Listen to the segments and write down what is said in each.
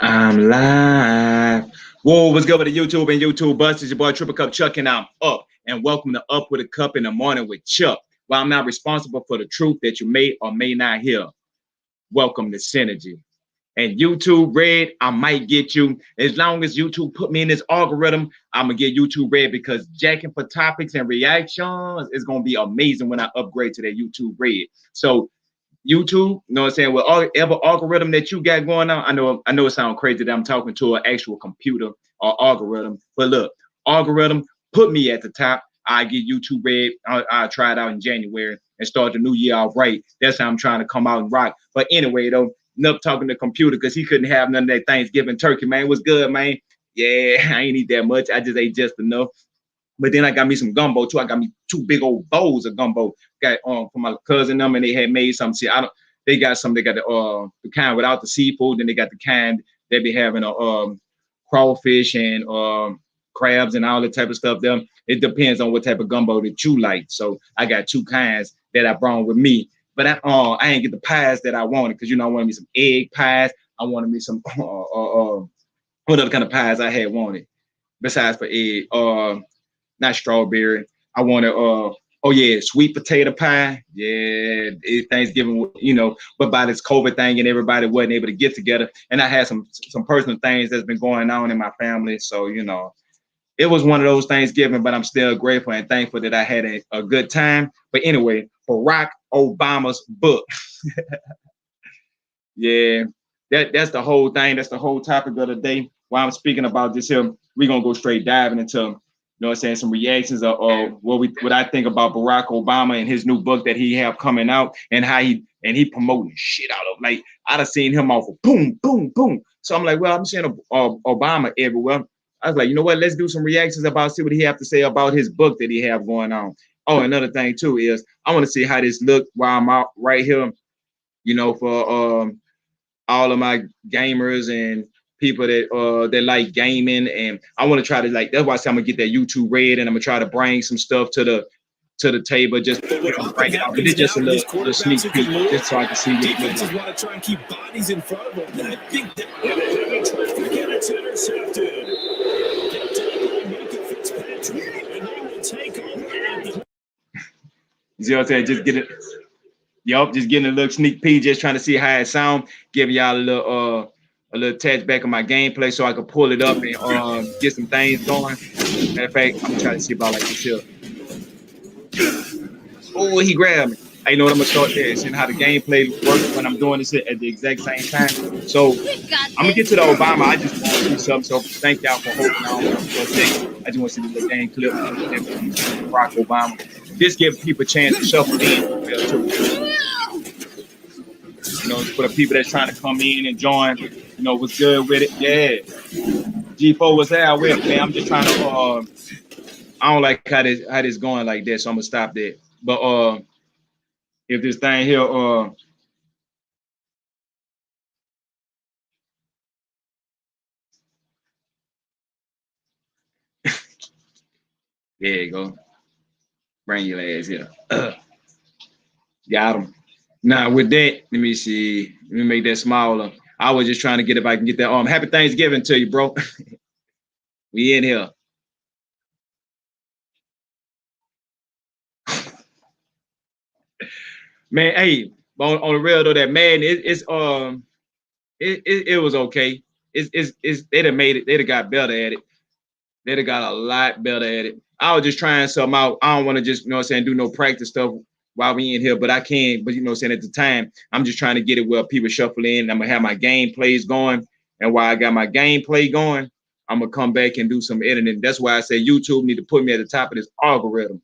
I'm live. Whoa, what's good with the YouTube and YouTube bust? It's your boy Triple Cup Chuck, and I'm up. And welcome to Up with a Cup in the Morning with Chuck. While I'm not responsible for the truth that you may or may not hear, welcome to Synergy. And YouTube Red, I might get you. As long as YouTube put me in this algorithm, I'm going to get YouTube Red because jacking for topics and reactions is going to be amazing when I upgrade to that YouTube Red. So YouTube, you know what I'm saying? With all ever algorithm that you got going on, I know it sounds crazy that I'm talking to an actual computer or algorithm, but look, algorithm, put me at the top. I get YouTube Red. I'll try it out in January and start the new year out right. That's how I'm trying to come out and rock. But anyway, though, enough talking to computer because he couldn't have none of that Thanksgiving turkey, man. What's good, man? Yeah, I ain't eat that much. I just ate just enough. But then I got me some gumbo too. I got me two big old bowls of gumbo. Got from my cousin them, and they had made some. See, I don't. They got some. They got the kind without the seafood. Then they got the kind they be having crawfish and crabs and all that type of stuff. Them. It depends on what type of gumbo that you like. So I got two kinds that I brought with me. But I ain't get the pies that I wanted because I wanted me some egg pies. I wanted me some what other kind of pies I had wanted besides for egg. Not strawberry. I wanted sweet potato pie. Yeah, it's Thanksgiving, but by this COVID thing and everybody wasn't able to get together. And I had some personal things that's been going on in my family. So, it was one of those Thanksgiving, but I'm still grateful and thankful that I had a good time. But anyway, Barack Obama's book. Yeah, that's the whole thing. That's the whole topic of the day. While I'm speaking about this here, we're gonna go straight diving into some reactions of what I think about Barack Obama and his new book that he have coming out and how he promoting shit out of. Like I done seen him off of boom, boom, boom. So I'm like, well, I'm seeing Obama everywhere. I was like, you know what? Let's do some reactions see what he have to say about his book that he have going on. Oh, another thing too is I want to see how this look while I'm out right here, for all of my gamers and people that like gaming, and I want to try to that's why I say I'm gonna get that YouTube Red, and I'm gonna try to bring some stuff to the table, just break it out. But it's just a little sneak peek, just so I can see what defenses want to try and keep bodies in front of them. And I think that it's intercepted. You see what I'm saying? Just get it. Yup, just getting a little sneak peek, just trying to see how it sound, giving y'all a little touch back on my gameplay so I can pull it up and get some things going. Matter of fact, I'm gonna try to see about like this here. Oh, he grabbed me. I know what I'm gonna start there, seeing how the gameplay works when I'm doing this at the exact same time. So I'm gonna get to the Obama. I just want to do something. So thank y'all for holding on for a second. I just want to see the little game clip of Barack Obama. This gives people a chance to shuffle in. For the people that's trying to come in and join, what's good with it. Yeah. G4 was there with, man. I'm just trying to I don't like how this going like this, so I'm gonna stop that. But if this thing here there you go. Bring your ass here. Got him. Now with that, let me see. Let me make that smaller. I was just trying to get if I can get that happy Thanksgiving to you, bro. We in here. Man, hey, on the real though, that Madden, it was okay. They'd have made it, they'd have got better at it. They'd have got a lot better at it. I was just trying something out. I don't want to just, do no practice stuff while we in here, but I can. But at the time, I'm just trying to get it where people shuffle in. I'm gonna have my gameplays going, and while I got my gameplay going, I'm gonna come back and do some editing. That's why I say YouTube need to put me at the top of this algorithm.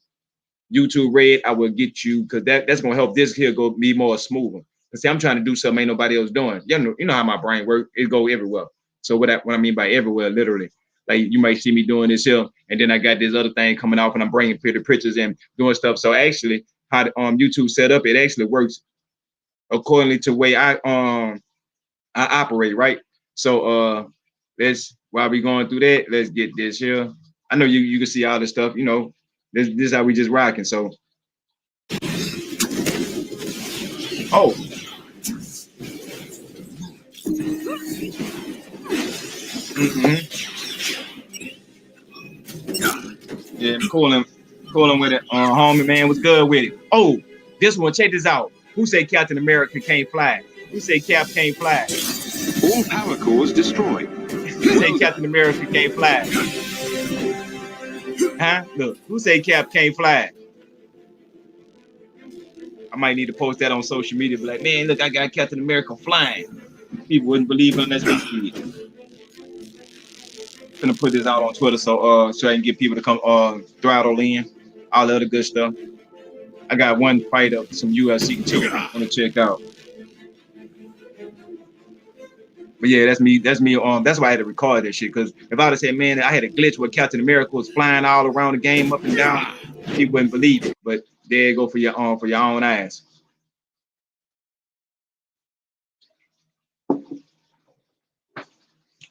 YouTube Red, I will get you because that's gonna help this here go be more smoother. Cause see, I'm trying to do something ain't nobody else doing. You know how my brain works. It go everywhere. So what I mean by everywhere, literally. Like you might see me doing this here, and then I got this other thing coming off, and I'm bringing pretty pictures and doing stuff. So actually, how the, YouTube set up, it actually works accordingly to the way I operate, right? So let's while we going through that, let's get this here. I know you can see all this stuff. This is how we just rocking. So, oh. Yeah, cooling with it. Homie, man, what's good with it? Oh, this one, check this out. Who said Captain America can't fly? Who said Cap can't fly? All power cores destroyed. Who said Captain America can't fly? Huh? Look, who said Cap can't fly? I might need to post that on social media. Be like, man, look, I got Captain America flying. People wouldn't believe him unless we see it. I'm gonna put this out on Twitter so I can get people to come throttle in, all the other good stuff. I got one fight up, some UFC too. I'm gonna check out. But yeah, that's me. That's me. That's why I had to record this shit. Because if I would have said, man, I had a glitch where Captain America was flying all around the game up and down, people wouldn't believe it. But there you go for your own eyes.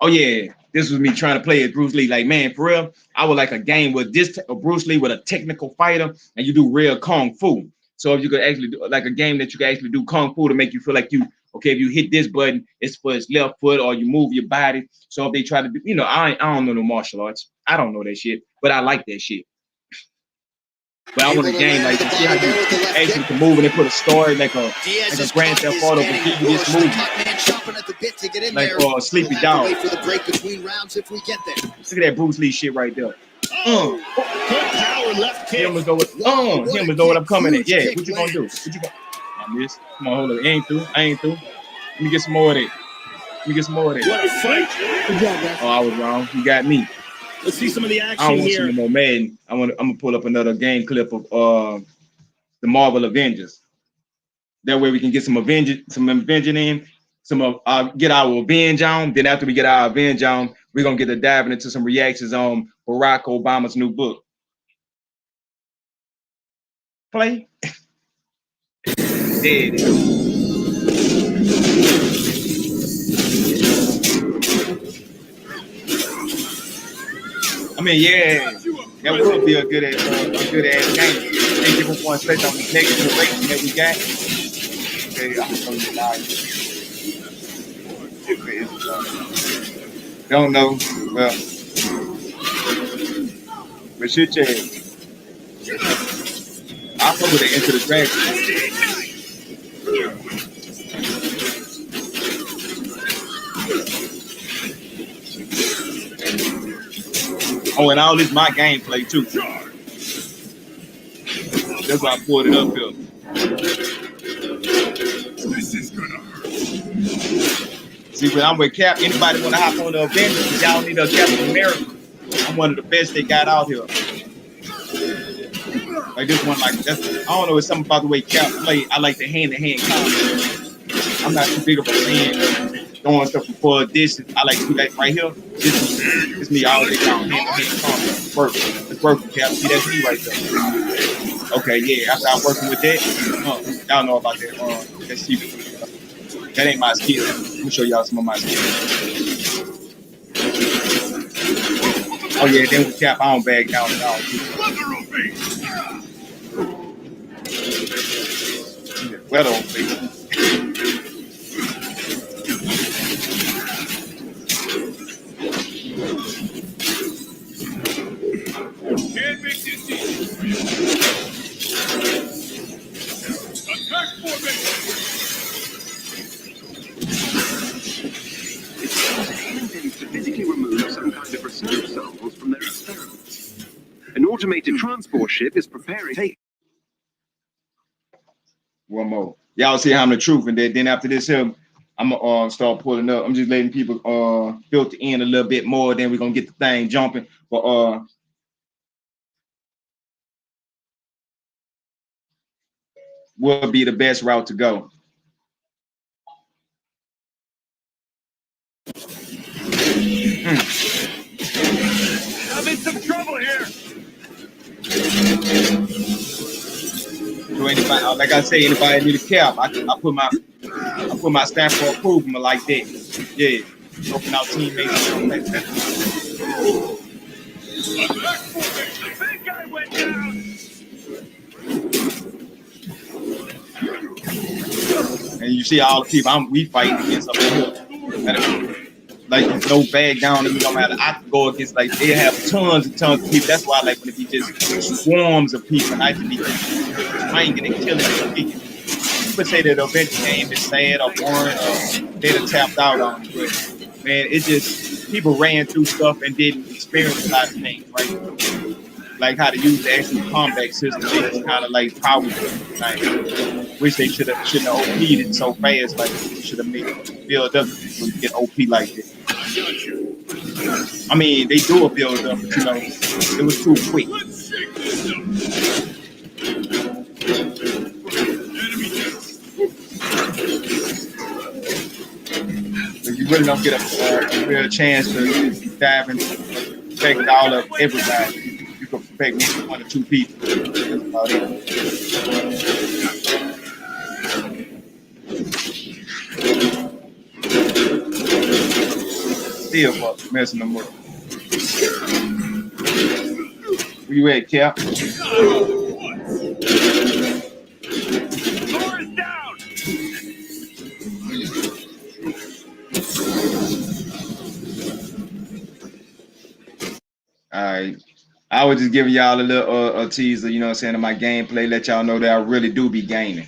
Oh yeah, this was me trying to play as Bruce Lee. Like, man, for real, I would like a game with this Bruce Lee with a technical fighter, and you do real kung fu. So if you could actually do like a game that you could actually do kung fu to make you feel like you, okay, if you hit this button, it's for his left foot, or you move your body. So if they try to do, you know, I don't know no martial arts. I don't know that shit, but I like that shit. But I want a game like to see how you actually can move and they put a story like a Grand Theft Auto will give you this movie. Like Sleepy Dog. Look at that Bruce Lee shit right there. Him was know what I'm coming in. Yeah, what you gonna do? What you gonna? I miss. Come on, hold up. I ain't through. Let me get some more of that. What a fight. Oh, I was wrong. You got me. Let's see some of the action I don't want here. some more Madden. I'm gonna pull up another game clip of the Marvel Avengers. That way we can get some avenging in. Get our revenge on. Then after we get our revenge on, we're gonna get to diving into some reactions on Barack Obama's new book. Play. There it is. I mean, yeah, that would be a good ass game. They give us one straight on the next generation that we got. Okay, I'm gonna show you the live. Don't know. Well, but shit, I'll go with it into the Dragon. Oh, and all this my gameplay too. That's why I pulled it up here. This is gonna hurt. See, when I'm with Cap, anybody want to hop on the Avengers? Y'all need a Captain America. I'm one of the best they got out here. Like this one, like that's I don't know. It's something about the way Cap play. I like the hand-to-hand combat. I'm not too big of a fan. Throwing stuff before this, I like to do that right here. This is me all day down, hand-to-hand combat. It's working, Cap. See, that's me right there. Okay, yeah. After I'm working with that, y'all know about that. Let's see. That ain't my skill. Let me show y'all some of my skills. Oh yeah, then with Cap, I don't back down at all. Well, don't face. Can't make this easy for you. Attack formation. To physically remove some kind of research samples from their experiments. An automated transport ship is preparing to take. One more. Y'all see how I'm the truth, and then after this here, I'm gonna start pulling up. I'm just letting people filter in a little bit more. Then we're gonna get the thing jumping. But what be the best route to go? I'm in some trouble here. So anybody, like I say, anybody need a Cap? I put my stamp for approval like that. Yeah, helping out teammates. Big guy went down. And you see all the people we fighting against up here. like no bag down, and no matter I could go against like they have tons and tons of people. That's why like when it be just swarms of people, and I just be just swinging and killing and kicking. People say that eventual game is sad or boring or they'd have tapped out on it, but man, it just people ran through stuff and didn't experience a lot of things, right? Like how to use the actual combat system. They just kind of like power like wish they shouldn't have OP'd it so fast. Like should have made it build up when you get OP like this. I mean, they do a build up, but you know, it was too quick. If you really don't get a real chance to dive and affect all of everybody. You can affect maybe 1 or 2 people. That's about it. Still fuck messing them with. Where you at, Cap? All right. I was just giving y'all a little a teaser, you know what I'm saying, of my gameplay, let y'all know that I really do be gaming.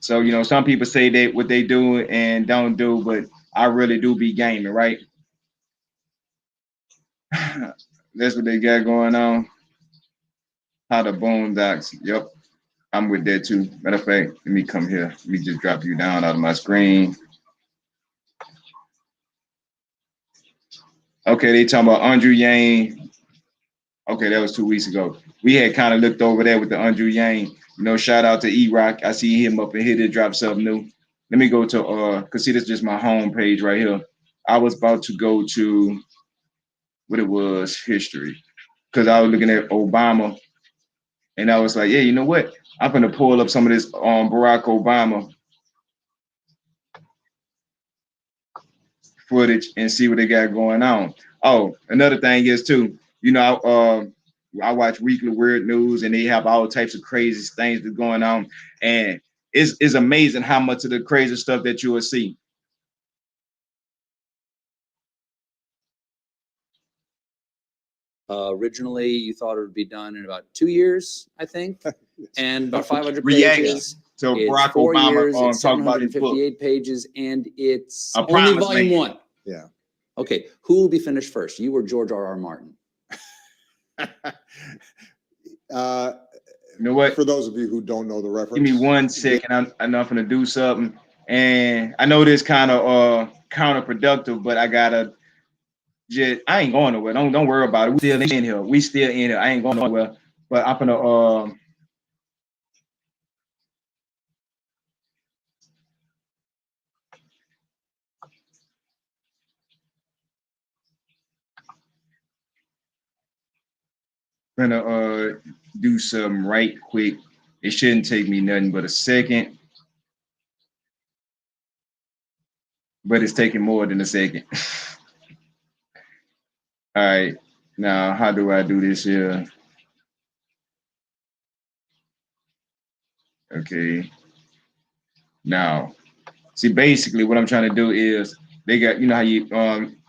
So, you know, some people say that what they do and don't do, but I really do be gaming, right? That's what they got going on. How the Boondocks. Yep. I'm with that too. Matter of fact, let me come here. Let me just drop you down out of my screen. Okay, they talking about Andrew Yang. Okay, that was 2 weeks ago. We had kind of looked over there with the Andrew Yang. You know, shout out to E-Rock. I see him up in here to drop something new. Let me go to cause see, this is just my home page right here. I was about to go to what it was, history. Cause I was looking at Obama and I was like, yeah, you know what? I'm gonna pull up some of this Barack Obama footage and see what they got going on. Oh, another thing is too, you know, I watch Weekly Weird News and they have all types of crazy things that's going on. And it's amazing how much of the crazy stuff that you will see. Originally, you thought it would be done in about 2 years, I think, and about 500 Reaction pages. to It's Barack 4 Obama years, it's talking about his book. 758 pages, and it's A only Promised volume Land. 1. Yeah. Okay, who will be finished first, you or George R.R. Martin? You know what? For those of you who don't know the reference, Give me 1 second. I'm not gonna do something, and I know this kind of counterproductive, but I gotta. I ain't going nowhere. Don't worry about it. We still in here. We still in here. I ain't going nowhere. But I'm gonna do something right quick. It shouldn't take me nothing but a second. But it's taking more than a second. All right. Now, how do I do this here? Okay. Now, see, basically what I'm trying to do is they got, you know how you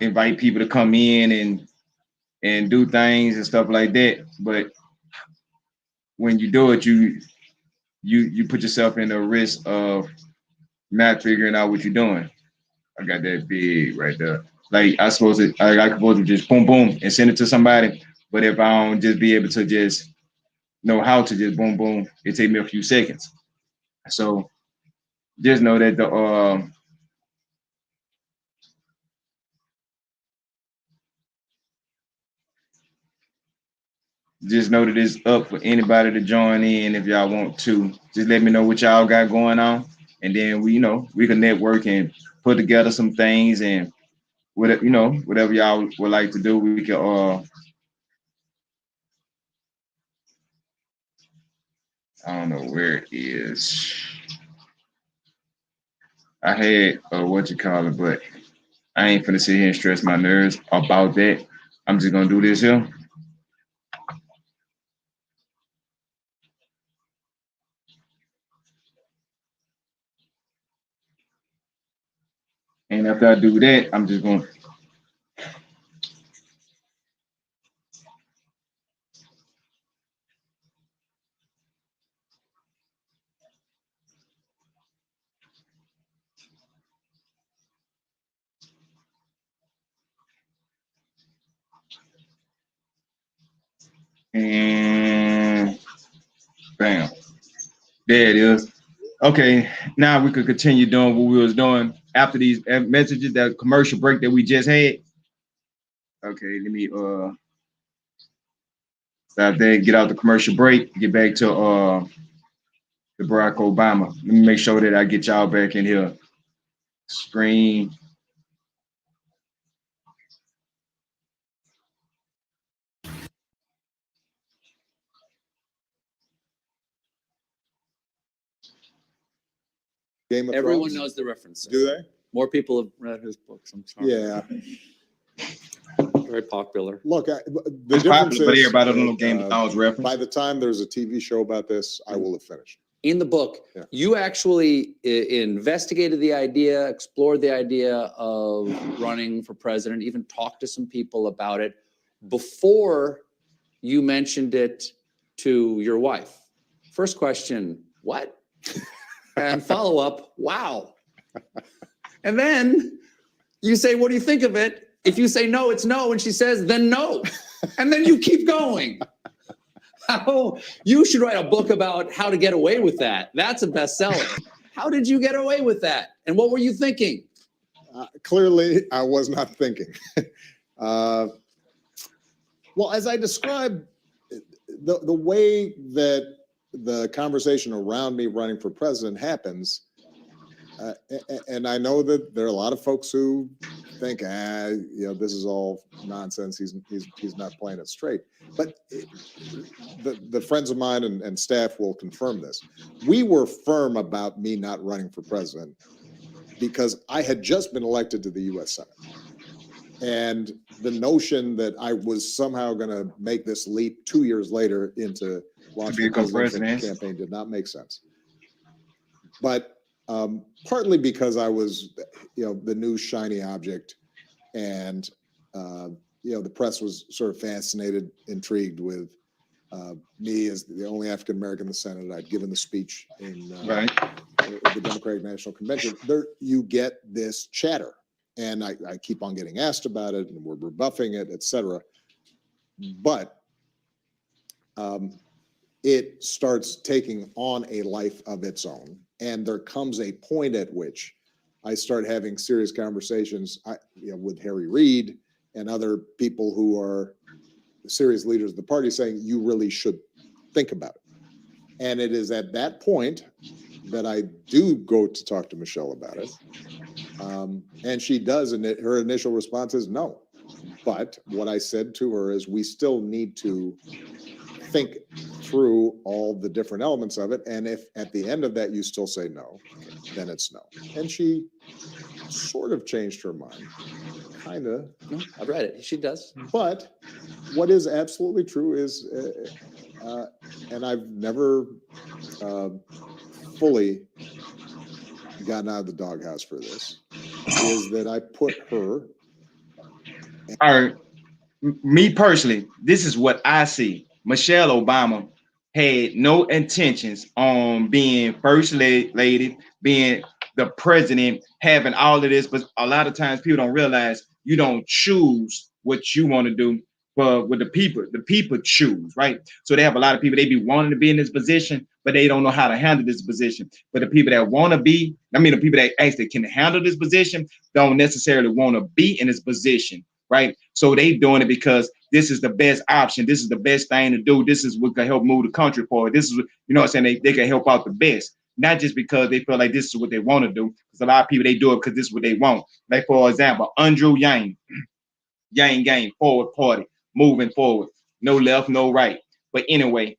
invite people to come in and do things and stuff like that. But when you do it, you put yourself in the risk of not figuring out what you're doing. I got that big right there. Like I supposed to just boom boom and send it to somebody. But if I don't just be able to just know how to just boom boom, it take me a few seconds. So just know that the just know that it's up for anybody to join in if y'all want to. Just let me know what y'all got going on, and then we can network and put together some things and whatever y'all would like to do, we can I don't know where it is. I had what you call it, but I ain't finna sit here and stress my nerves about that. I'm just gonna do this here. And after I do that, I'm just gonna And bam. There it is. Okay, now we could continue doing what we was doing after these messages, that commercial break that we just had. Okay, let me stop there, get out the commercial break, get back to the Barack Obama. Let me make sure that I get y'all back in here. Screen. Game of Everyone Thrones? knows the reference. Do they? More people have read his books. I'm sorry. Yeah. Very popular. Look, the It's difference popular, but is everybody don't know that, Game of Thrones reference. by the time there's a TV show about this, I will have finished. In the book, Yeah. you actually investigated the idea, explored the idea of running for president, even talked to some people about it before you mentioned it to your wife. First question, what? And follow up, wow. And then you say, what do you think of it? If you say no, it's no. And she says, then no. And then you keep going. How you should write a book about how to get away with that. That's a bestseller. How did you get away with that? And what were you thinking? Clearly, I was not thinking. Well, as I described, the way that the conversation around me running for president happens, and I know that there are a lot of folks who think, this is all nonsense. He's not playing it straight. But the friends of mine and staff will confirm this. We were firm about me not running for president because I had just been elected to the U.S. Senate. And the notion that I was somehow going to make this leap 2 years later into launching a presidential campaign did not make sense. But partly because I was, the new shiny object, and the press was sort of fascinated, intrigued with me as the only African American in the Senate. I'd given the speech in the Democratic National Convention. There, you get this chatter, and I keep on getting asked about it, and we're rebuffing it, et cetera. But it starts taking on a life of its own. And there comes a point at which I start having serious conversations with Harry Reid and other people who are serious leaders of the party, saying, you really should think about it. And it is at that point that I do go to talk to Michelle about it. And she does, and her initial response is no. But what I said to her is, we still need to think through all the different elements of it. And if at the end of that you still say no, then it's no. And she sort of changed her mind, kind of. No, I've read it. She does. But what is absolutely true is, and I've never fully gotten out of the doghouse for this, is that I put her. All right. Me personally, this is what I see. Michelle Obama had no intentions on being first lady, being the president, having all of this. But a lot of times people don't realize you don't choose what you want to do, but with the people choose, right? So they have a lot of people, they be wanting to be in this position, but they don't know how to handle this position. But the people that want to be, the people that actually can handle this position, don't necessarily want to be in this position, right? So they doing it because this is the best option. This is the best thing to do. This is what can help move the country forward. This is, what I'm saying, they can help out the best. Not just because they feel like this is what they want to do. Because a lot of people, they do it because this is what they want. Like, for example, Andrew Yang, Yang Gang, forward party, moving forward. No left, no right. But anyway,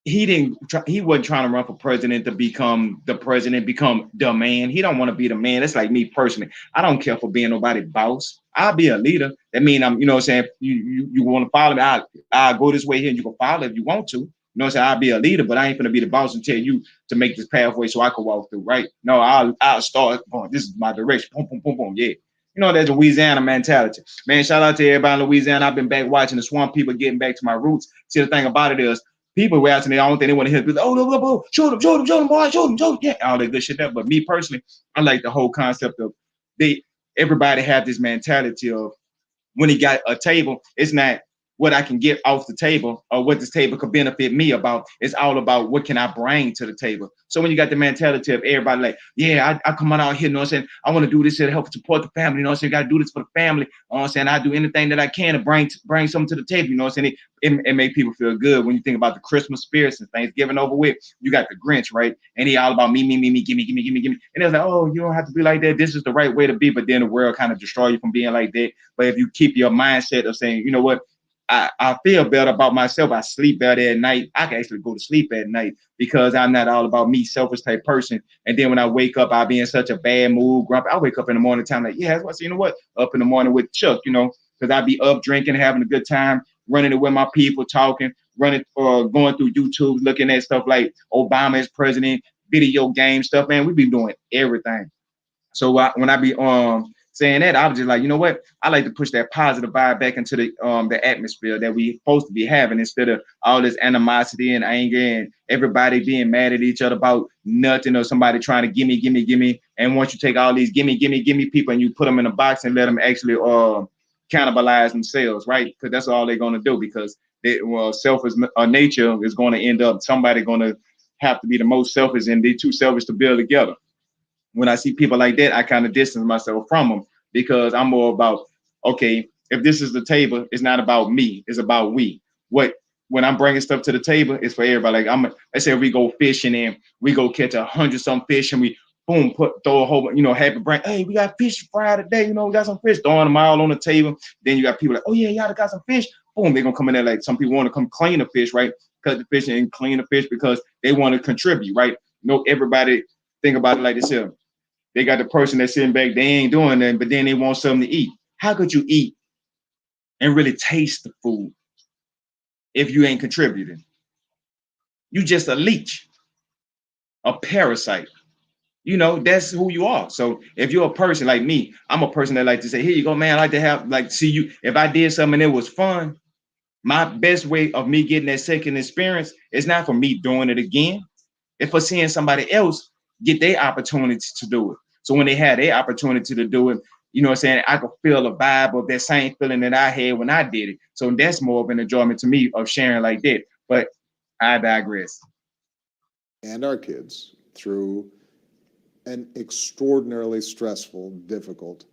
he wasn't trying to run for president to become the president, become the man. He don't want to be the man. That's like me personally. I don't care for being nobody's boss. I'll be a leader. That means I'm, what I'm saying, you want to follow me, I'll go this way here and you can follow if you want to. What I'm saying? I'll be a leader, but I ain't gonna be the boss and tell you to make this pathway so I can walk through, right? No, I'll start going, this is my direction. Boom, boom, boom, boom. Yeah. That's Louisiana mentality. Man, shout out to everybody in Louisiana. I've been back watching the Swamp people, getting back to my roots. See, the thing about it is, people were asking, the only thing they want to hear is, oh, no, shoot them, boy, shoot them, yeah, all that good shit there. But me personally, I like the whole concept of everybody have this mentality of when he got a table, it's not what I can get off the table or what this table could benefit me about. It's all about what can I bring to the table. So when you got the mentality of everybody like, yeah, I come out here, you know what I'm saying? I want to do this to help support the family, you know what I'm saying? Got to do this for the family. You know what I'm saying? I do anything that I can to bring something to the table, you know what I'm saying? It make people feel good when you think about the Christmas spirits and Thanksgiving over with. You got the Grinch, right? And he all about me, gimme. And it's like, oh, you don't have to be like that. This is the right way to be. But then the world kind of destroy you from being like that. But if you keep your mindset of saying, you know what? I feel better about myself. I sleep better at night. I can actually go to sleep at night because I'm not all about me, selfish type person. And then when I wake up, I'll be in such a bad mood, grumpy. I wake up in the morning time like, yeah, you know what? Up in the morning with Chuck, you know, because I'll be up drinking, having a good time, running it with my people, talking, running or going through YouTube, looking at stuff like Obama as president, video game stuff. Man, we be doing everything. So when I be saying that, I was just like, you know what? I like to push that positive vibe back into the atmosphere that we supposed to be having instead of all this animosity and anger and everybody being mad at each other about nothing or somebody trying to gimme. And once you take all these gimme people and you put them in a box and let them actually cannibalize themselves, right? Because that's all they're going to do because selfish nature is going to end up somebody going to have to be the most selfish and they too selfish to build together. When I see people like that, I kind of distance myself from them because I'm more about, okay, if this is the table, it's not about me, it's about we. When I'm bringing stuff to the table, it's for everybody. Like let's say we go fishing and we go catch 100-some fish and we boom, throw a whole, you know, happy brain. Hey, we got fish fry today, you know, we got some fish, throwing them all on the table. Then you got people like, oh yeah, y'all got some fish. Boom, they're gonna come in there like some people want to come clean the fish, right? Cut the fish and clean the fish because they want to contribute, right? Everybody think about it like this here. They got the person that's sitting back, they ain't doing that, but then they want something to eat. How could you eat and really taste the food if you ain't contributing? You just a leech, a parasite. You know, that's who you are. So if you're a person like me, I'm a person that like to say, here you go, man. I like to have, like, see you. If I did something and it was fun, my best way of me getting that second experience is not for me doing it again. It's for seeing somebody else get their opportunity to do it. So when they had their opportunity to do it, you know what I'm saying, I could feel the vibe of that same feeling that I had when I did it. So that's more of an enjoyment to me of sharing like that. But I digress. And our kids through an extraordinarily stressful, difficult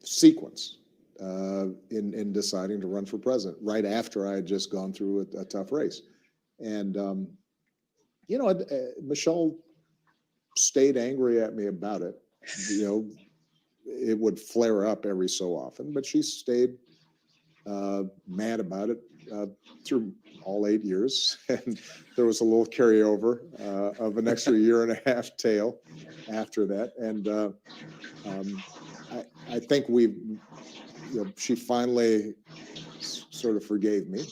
sequence in deciding to run for president right after I had just gone through a tough race. And, you know, Michelle stayed angry at me about it. You know, it would flare up every so often, but she stayed mad about it through all 8 years. And there was a little carryover of an extra year and a half tail after that. And I think she finally sort of forgave me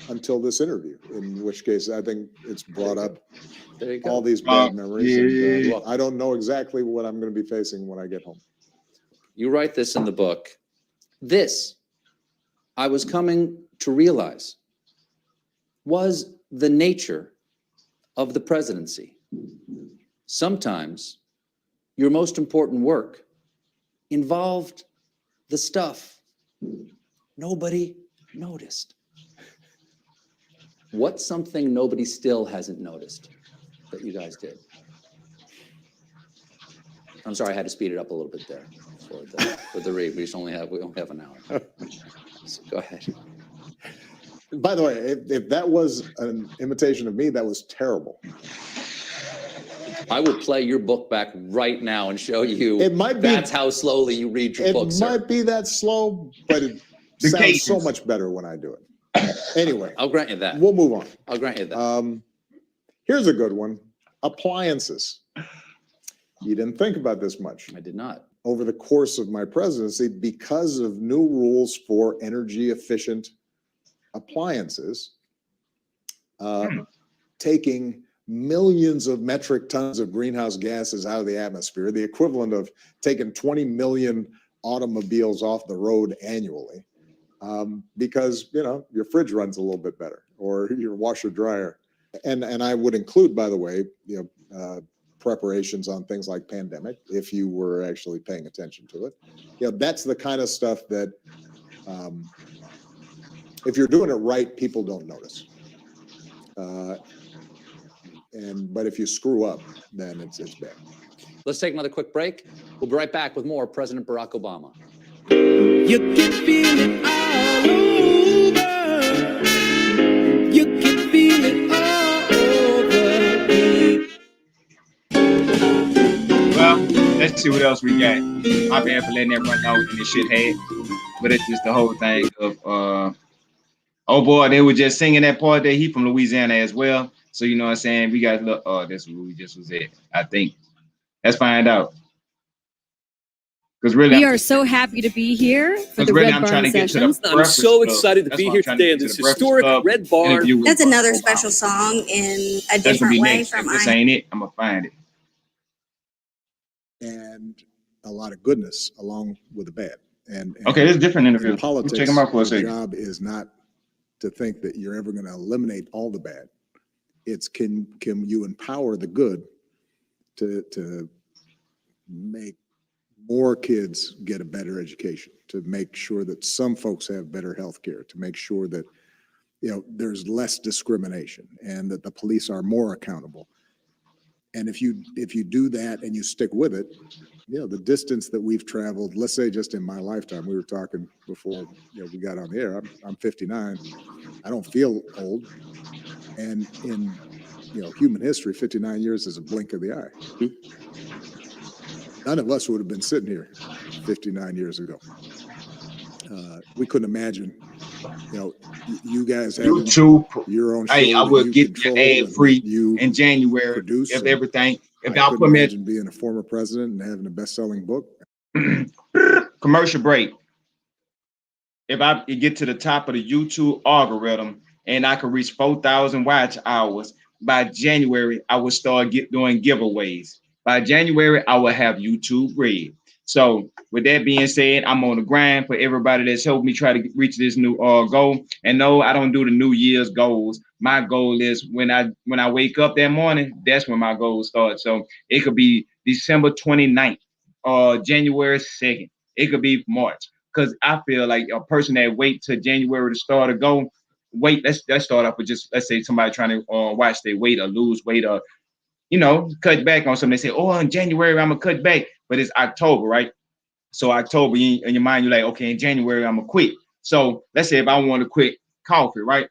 until this interview, in which case I think it's brought up all these bad memories. Yeah. And I don't know exactly what I'm going to be facing when I get home. You write this in the book. This, I was coming to realize, was the nature of the presidency. Sometimes your most important work involved the stuff nobody noticed. What's something nobody still hasn't noticed that you guys did? I'm sorry, I had to speed it up a little bit there for the read. We only have an hour. So go ahead. By the way, if that was an imitation of me, that was terrible. I will play your book back right now and show you. It might be. That's how slowly you read your book, sir. It might be that slow, but it sounds so much better when I do it. Anyway, I'll grant you that. We'll move on. I'll grant you that. Here's a good one. Appliances. You didn't think about this much. I did not. Over the course of my presidency, because of new rules for energy efficient appliances, taking millions of metric tons of greenhouse gases out of the atmosphere, the equivalent of taking 20 million automobiles off the road annually, because, you know, your fridge runs a little bit better, or your washer dryer. And I would include, by the way, you know, preparations on things like pandemic, if you were actually paying attention to it. You know, that's the kind of stuff that if you're doing it right, people don't notice. But if you screw up, then it's bad. Let's take another quick break. We'll be right back with more President Barack Obama. You can feel it all over. You can feel it all over. Well, let's see what else we got. My bad for letting that run out in the shit head. But it's just the whole thing of oh boy, they were just singing that part there. He from Louisiana as well. So you know what I'm saying? We got to look, that's what we just was at, I think. Let's find out. Because really, we are so happy to be here for the really, Red Barn Sessions. I'm so excited to be here today in this historic Red Barn. That's another special song in a different way from This ain't it. I'm gonna find it. And a lot of goodness along with the bad. And okay, there's different interviews. In politics, check them out for a the second. job is not to think that you're ever going to eliminate all the bad. It's can you empower the good to make more kids get a better education, to make sure that some folks have better health care, to make sure that there's less discrimination and that the police are more accountable. And if you do that and you stick with it, the distance that we've traveled, let's say just in my lifetime, we were talking before we got on the air, I'm 59. I don't feel old. And in human history, 59 years is a blink of the eye. None of us would have been sitting here 59 years ago. We couldn't imagine, you guys have your own show. Hey, I will get your ad free in January. If everything, if y'all put me imagine being a former president and having a best-selling book. Commercial break. If I get to the top of the YouTube algorithm and I can reach 4,000 watch hours by January, I will start doing giveaways. By January, I will have YouTube Red. So with that being said, I'm on the grind for everybody that's helped me try to reach this new goal. And no, I don't do the New Year's goals. My goal is when I wake up that morning, that's when my goals start. So it could be December 29th or January 2nd. It could be March. Because I feel like a person that wait till January to start a goal, let's start off with just, let's say somebody trying to watch their weight or lose weight or cut back on something. They say, oh, in January, I'm going to cut back. But it's October, right? So October, in your mind, you're like, okay, in January, I'm going to quit. So let's say if I want to quit coffee, right?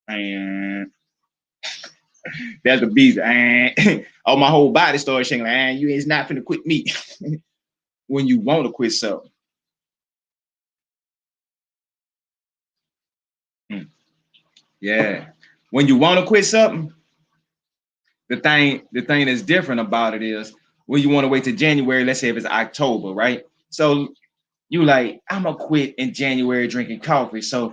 And there's a beast. And oh, my whole body started shaking. Like, you is not finna quit me. When you want to quit something. Yeah. When you want to quit something, the thing that's different about it is when you want to wait till January, let's say if it's October, right? So you like, I'm gonna quit in January drinking coffee. So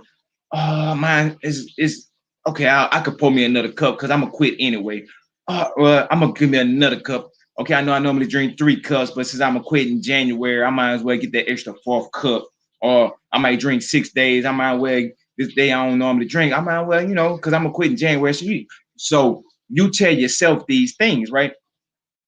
mine is okay, I could pour me another cup because I'm gonna quit anyway. Well, I'm gonna give me another cup. Okay, I know I normally drink 3 cups, but since I'm gonna quit in January, I might as well get that extra 4th cup. Or I might drink 6 days. I might as well, this day I don't normally drink. I might as well, because I'm gonna quit in January. So you tell yourself these things, right?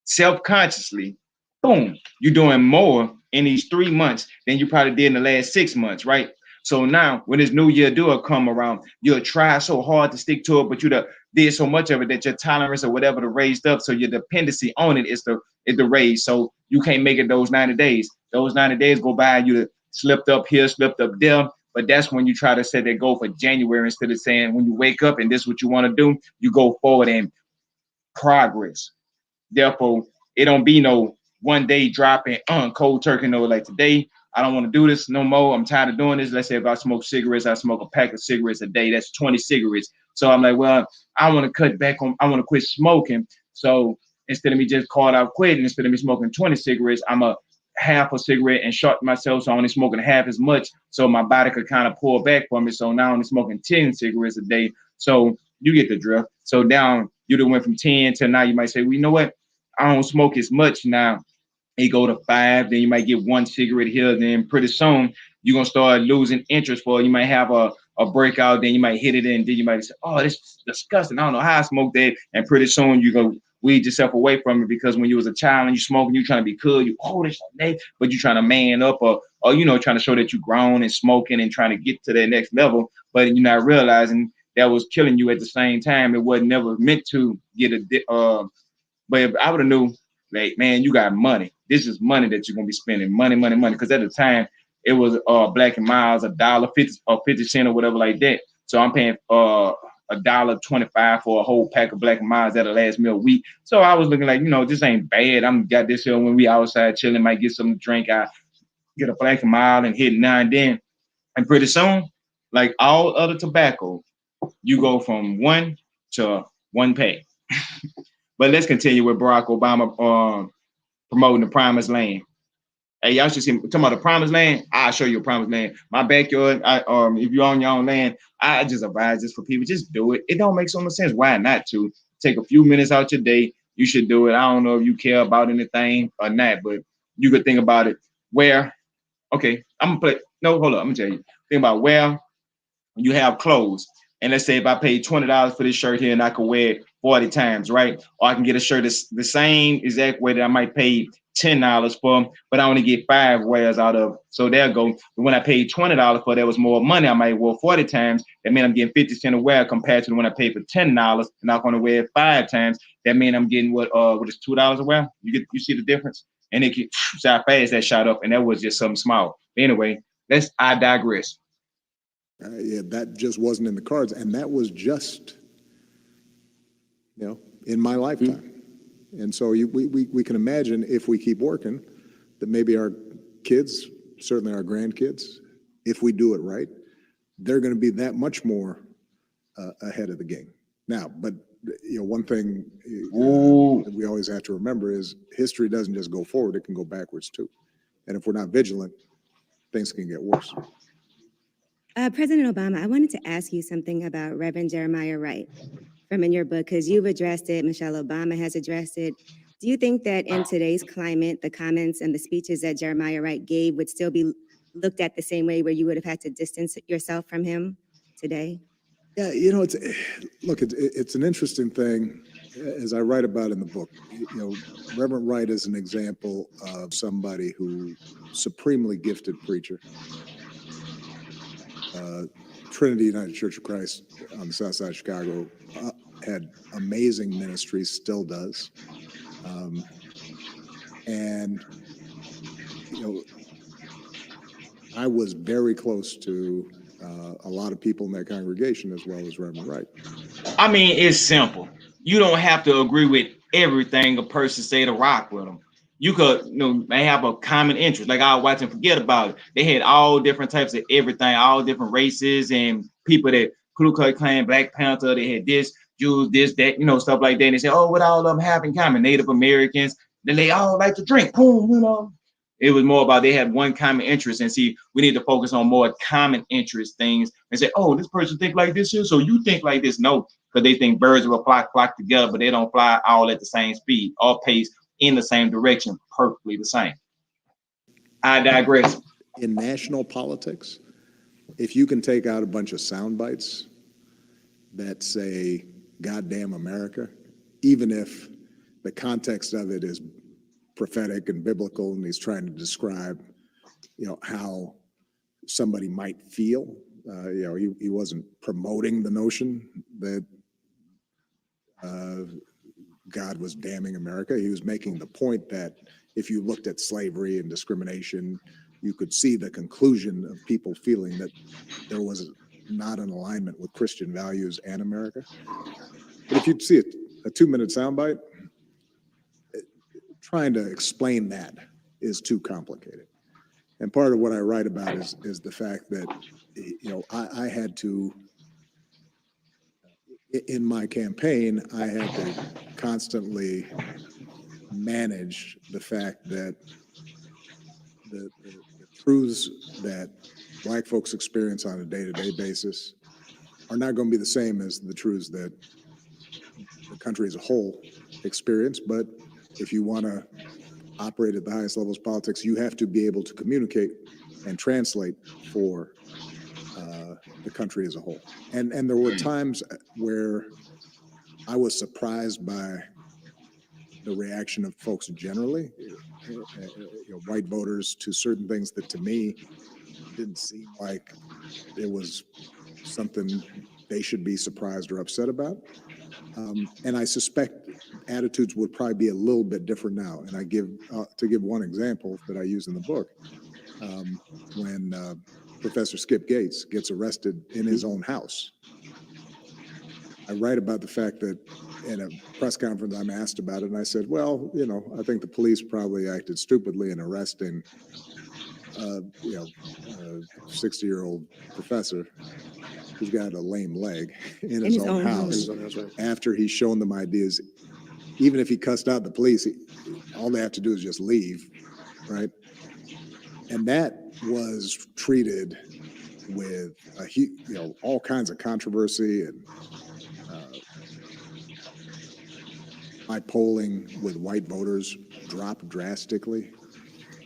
Self-consciously, boom, you're doing more in these 3 months than you probably did in the last 6 months, right? So now when this new year do come around, you'll try so hard to stick to it, but you did so much of it that your tolerance or whatever the raised up. So your dependency on it is the raise. So you can't make it those 90 days. Those 90 days go by, you slipped up here, slipped up there. But that's when you try to set that goal for January instead of saying when you wake up and this is what you want to do, you go forward and progress. Therefore, it don't be no one day dropping cold turkey. No, like today, I don't want to do this no more. I'm tired of doing this. Let's say if I smoke cigarettes, I smoke a pack of cigarettes a day. That's 20 cigarettes. So I'm like, well, I want to cut back on, I want to quit smoking. So instead of me just calling out quitting, instead of me smoking 20 cigarettes, I'm a half a cigarette and short myself. So I'm only smoking half as much. So my body could kind of pull back from it. So now I'm only smoking 10 cigarettes a day. So you get the drift. So down, you done went from 10 to now you might say, well, you know what? I don't smoke as much now. You go to 5, then you might get 1 cigarette here. Then pretty soon you're going to start losing interest for it. You might have a breakout, then you might hit it and then you might say, oh, this is disgusting. I don't know how I smoked that. And pretty soon you're going to weed yourself away from it because when you was a child and you smoking, you trying to be cool, you this, but you trying to man up or or, trying to show that you're grown and smoking and trying to get to that next level, but you're not realizing that was killing you at the same time. It wasn't never meant to get but if I would have knew, like, man, you got money. This is money that you're gonna be spending. Money. Because at the time it was Black and Milds, $1.50 or 50 cents or whatever like that. So I'm paying $1.25 for a whole pack of Black and Milds that'll last me a week. So I was looking like, this ain't bad. I'm got this here when we outside chilling, might get something to drink. I get a Black and Mild and hit it now and then. And pretty soon, like all other tobacco, you go from 1 to 1 pack. But let's continue with Barack Obama promoting the promised land. Hey, y'all should see me talking about the promised land. I'll show you a promised land. My backyard, if you're on your own land, I just advise this for people. Just do it. It don't make so much sense. Why not to? Take a few minutes out your day. You should do it. I don't know if you care about anything or not, but you could think about it. Okay, I'm gonna I'm gonna tell you. Think about where you have clothes. And let's say if I paid $20 for this shirt here and I could wear it 40 times, right? Or I can get a shirt that's the same exact way that I might pay $10 for, but I only get 5 wears out of. So there go. When I paid $20 for, that was more money. I might wear 40 times. That means I'm getting 50 cents a wear compared to when I paid for $10 and I'm going to wear it 5 times. That means I'm getting what is $2 a wear? You see the difference? And it can see how fast that shot up, and that was just something small. But anyway, I digress. Yeah, that just wasn't in the cards, and that was just, in my lifetime. And so we can imagine if we keep working, that maybe our kids, certainly our grandkids, if we do it right, they're going to be that much more ahead of the game. Now, but one thing that we always have to remember is history doesn't just go forward; it can go backwards too. And if we're not vigilant, things can get worse. President Obama, I wanted to ask you something about Reverend Jeremiah Wright from in your book, because you've addressed it, Michelle Obama has addressed it. Do you think that in today's climate, the comments and the speeches that Jeremiah Wright gave would still be looked at the same way, where you would have had to distance yourself from him today? Yeah, it's an interesting thing, as I write about in the book. Reverend Wright is an example of somebody who supremely gifted preacher. Trinity United Church of Christ on the south side of Chicago had amazing ministries, still does. And I was very close to a lot of people in that congregation, as well as Reverend Wright. I mean, it's simple. You don't have to agree with everything a person say to rock with them. You could, they have a common interest. Like I watch and forget about it. They had all different types of everything, all different races and people that Ku Klux Klan, Black Panther. They had this, Jews, this, that, stuff like that. And they say, what all of them have in common? Native Americans. Then they all like to drink. Boom, It was more about they had one common interest. And see, we need to focus on more common interest things and say, this person think like this here, so you think like this. No, because they think birds will flock together, but they don't fly all at the same speed or pace in the same direction, perfectly the same. I digress. In national politics, if you can take out a bunch of sound bites that say, "Goddamn America," even if the context of it is prophetic and biblical, and he's trying to describe, how somebody might feel. He wasn't promoting the notion that God was damning America. He was making the point that if you looked at slavery and discrimination, you could see the conclusion of people feeling that there was not an alignment with Christian values and America. But if you'd see a 2-minute soundbite, trying to explain that is too complicated. And part of what I write about is the fact that, I had to, in my campaign, I had to constantly manage the fact that the truths that Black folks experience on a day-to-day basis are not going to be the same as the truths that the country as a whole experience. But if you want to operate at the highest levels of politics, you have to be able to communicate and translate for the country as a whole. And there were times where I was surprised by the reaction of folks generally, white voters, to certain things that to me didn't seem like it was something they should be surprised or upset about. And I suspect attitudes would probably be a little bit different now. And I give one example that I use in the book, when Professor Skip Gates gets arrested in his own house. I write about the fact that in a press conference I'm asked about it, and I said, well, I think the police probably acted stupidly in arresting a 60-year-old professor who's got a lame leg in his own house after he's shown them ideas. Even if he cussed out the police, all they have to do is just leave, right? And that was treated with all kinds of controversy, and my polling with white voters dropped drastically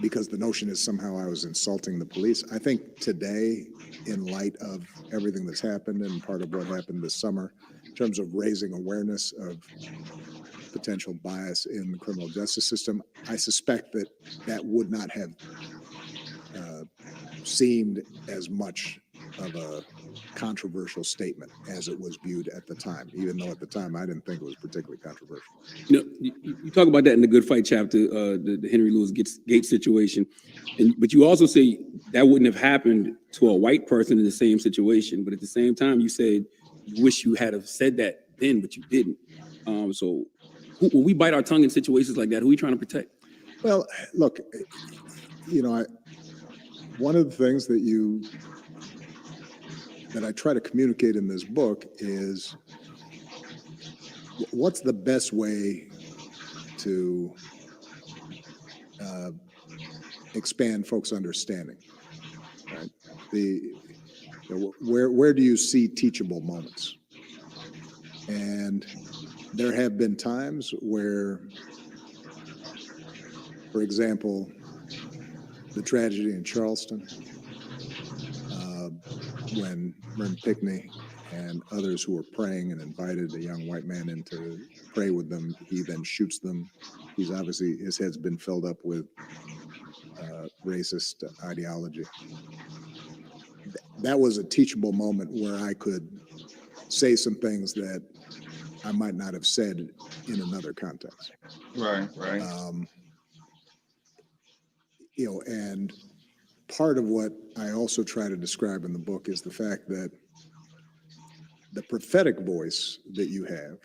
because the notion is somehow I was insulting the police. I think today, in light of everything that's happened and part of what happened this summer, in terms of raising awareness of potential bias in the criminal justice system, I suspect that would not have seemed as much of a controversial statement as it was viewed at the time, even though at the time I didn't think it was particularly controversial. You talk about that in the Good Fight chapter, the Henry Louis Gates situation, but you also say that wouldn't have happened to a white person in the same situation. But at the same time, you said you wish you had have said that then, but you didn't. So when we bite our tongue in situations like that, who are we trying to protect? Well, look, one of the things that I try to communicate in this book is what's the best way to expand folks' understanding, right? Where do you see teachable moments? And there have been times where, for example, the tragedy in Charleston, when Mern Pinckney and others who were praying and invited a young white man in to pray with them, he then shoots them. He's obviously, his head's been filled up with racist ideology. That was a teachable moment where I could say some things that I might not have said in another context. Right. And part of what I also try to describe in the book is the fact that the prophetic voice that you have,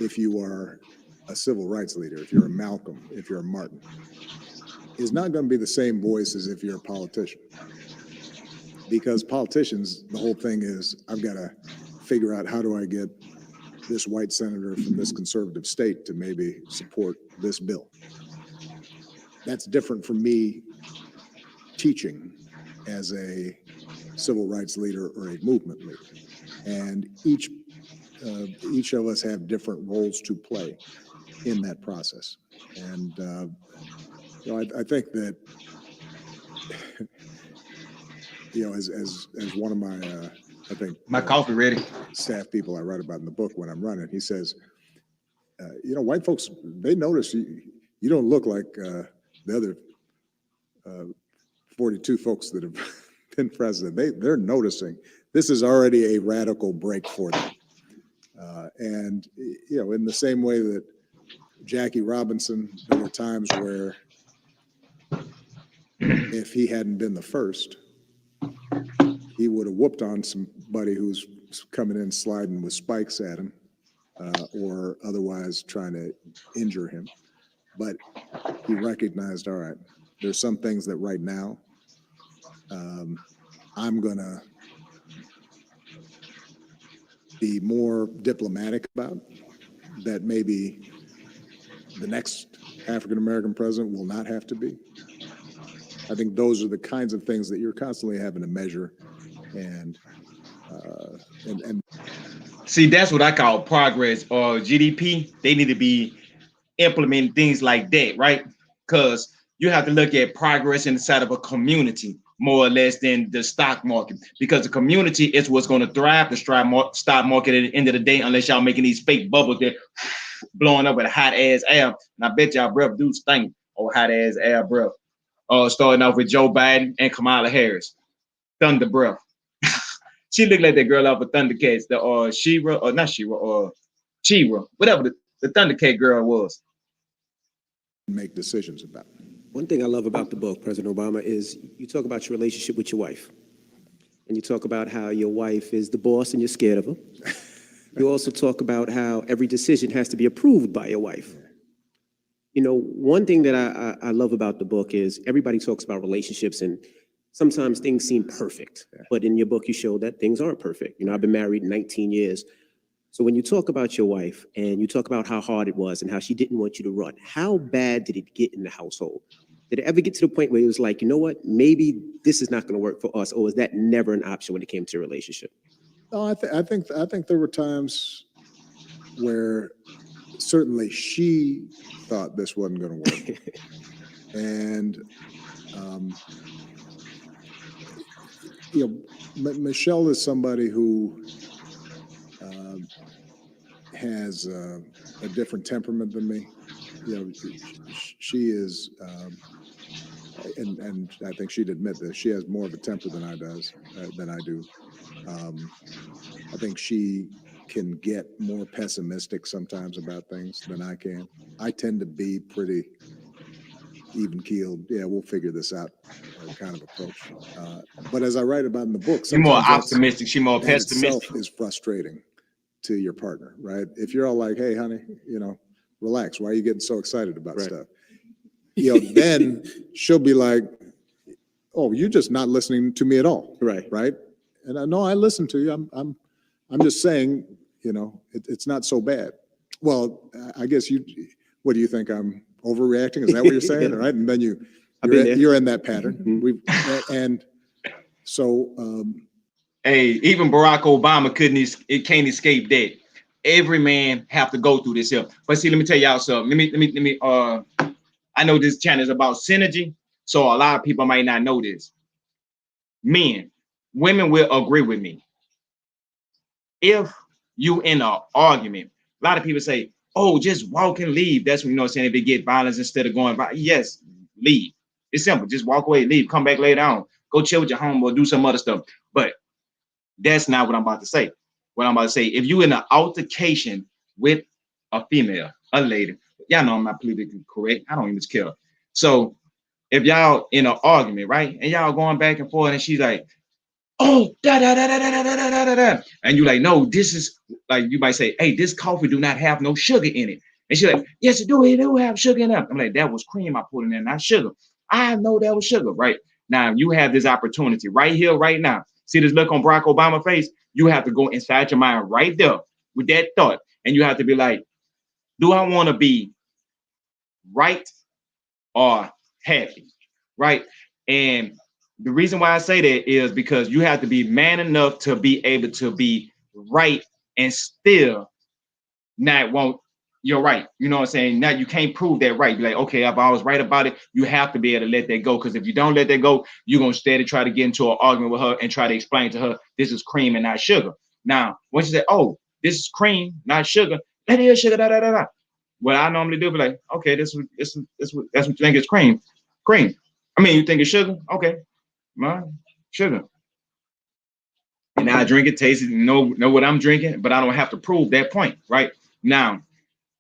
if you are a civil rights leader, if you're a Malcolm, if you're a Martin, is not going to be the same voice as if you're a politician. Because politicians, the whole thing is, I've got to figure out how do I get this white senator from this conservative state to maybe support this bill. That's different from me teaching as a civil rights leader or a movement leader. And each of us have different roles to play in that process. And I think that as one of my I think my coffee ready. Staff people I write about in the book when I'm running, he says, white folks, they notice you don't look like the other 42 folks that have been president. They're noticing this is already a radical break for them. And in the same way that Jackie Robinson, there were times where if he hadn't been the first, he would have whooped on somebody who's coming in sliding with spikes at him or otherwise trying to injure him. But he recognized, all right, there's some things that right now I'm going to be more diplomatic about, that maybe the next African-American president will not have to be. I think those are the kinds of things that you're constantly having to measure and see, that's what I call progress or GDP. They need to be implementing things like that, right? Because you have to look at progress inside of a community more or less than the stock market, because the community is what's going to thrive. The stock market at the end of the day, unless y'all making these fake bubbles that blowing up with a hot ass air. And I bet y'all breath do stink or hot ass air breath. Starting off with Joe Biden and Kamala Harris. Thunder breath. She looked like that girl off of Thundercats, the She-Ra, or not She-Ra, or She-Ra, whatever the Thundercat girl was. Make decisions about. One thing I love about the book, President Obama, is you talk about your relationship with your wife. And you talk about how your wife is the boss and you're scared of her. You also talk about how every decision has to be approved by your wife. You know, one thing that I love about the book is everybody talks about relationships and sometimes things seem perfect, but in your book, you show that things aren't perfect. You know, I've been married 19 years. So when you talk about your wife and you talk about how hard it was and how she didn't want you to run, how bad did it get in the household? Did it ever get to the point where it was like, you know what, maybe this is not going to work for us, or was that never an option when it came to your relationship? No, I think there were times where certainly she thought this wasn't going to work, and Michelle is somebody who has a different temperament than me. She is, and I think she'd admit this. She has more of a temper than I do. I think she can get more pessimistic sometimes about things than I can. I tend to be pretty even-keeled. Yeah, we'll figure this out kind of approach. But as I write about in the book, you're more optimistic. She's more that pessimistic. itself is frustrating to your partner, right? If you're all like, "Hey, honey, relax. Why are you getting so excited about stuff?" Then she'll be like, "Oh, you're just not listening to me at all." Right. And I know I listen to you. I'm just saying, it's not so bad. Well, I guess what do you think? I'm overreacting? Is that what you're saying? Yeah. Right. And then you're in that pattern. Mm-hmm. And so, hey, even Barack Obama can't escape that. Every man have to go through this here. But see, let me tell y'all something. Let me I know this channel is about synergy, so a lot of people might not know this. Women will agree with me. If you in an argument, a lot of people say, "Oh, just walk and leave." That's when saying if they get violence instead of going by. Yes, leave. It's simple. Just walk away, leave, come back later on. Go chill with your homeboy, do some other stuff. But that's not what I'm about to say. What I'm about to say, if you in an altercation with a female, a lady, y'all know I'm not politically correct. I don't even care. So if y'all in an argument, right, and y'all going back and forth, and she's like, "Oh, da da da da da da da da da," and you like, "No, this is," like, you might say, "Hey, this coffee do not have no sugar in it," and she's like, "Yes, it do have sugar in it." I'm like, "That was cream I put in there, not sugar." I know that was sugar, right? Now you have this opportunity right here, right now. See this look on Barack Obama's face? You have to go inside your mind right there with that thought, and you have to be like, do I want to be right or happy, right? And the reason why I say that is because you have to be man enough to be able to be right and still not want you're right. You know what I'm saying? Now you can't prove that right. Be like, okay, if I was right about it, you have to be able to let that go. Because if you don't let that go, you're gonna steady try to get into an argument with her and try to explain to her this is cream and not sugar. Now, once you say, "Oh, this is cream, not sugar," that is sugar, da da da da. What I normally do, be like, "Okay, that's what you think is cream. Cream. I mean, you think it's sugar? Okay, sugar." And now I drink it, taste it, know what I'm drinking, but I don't have to prove that point, right? Now,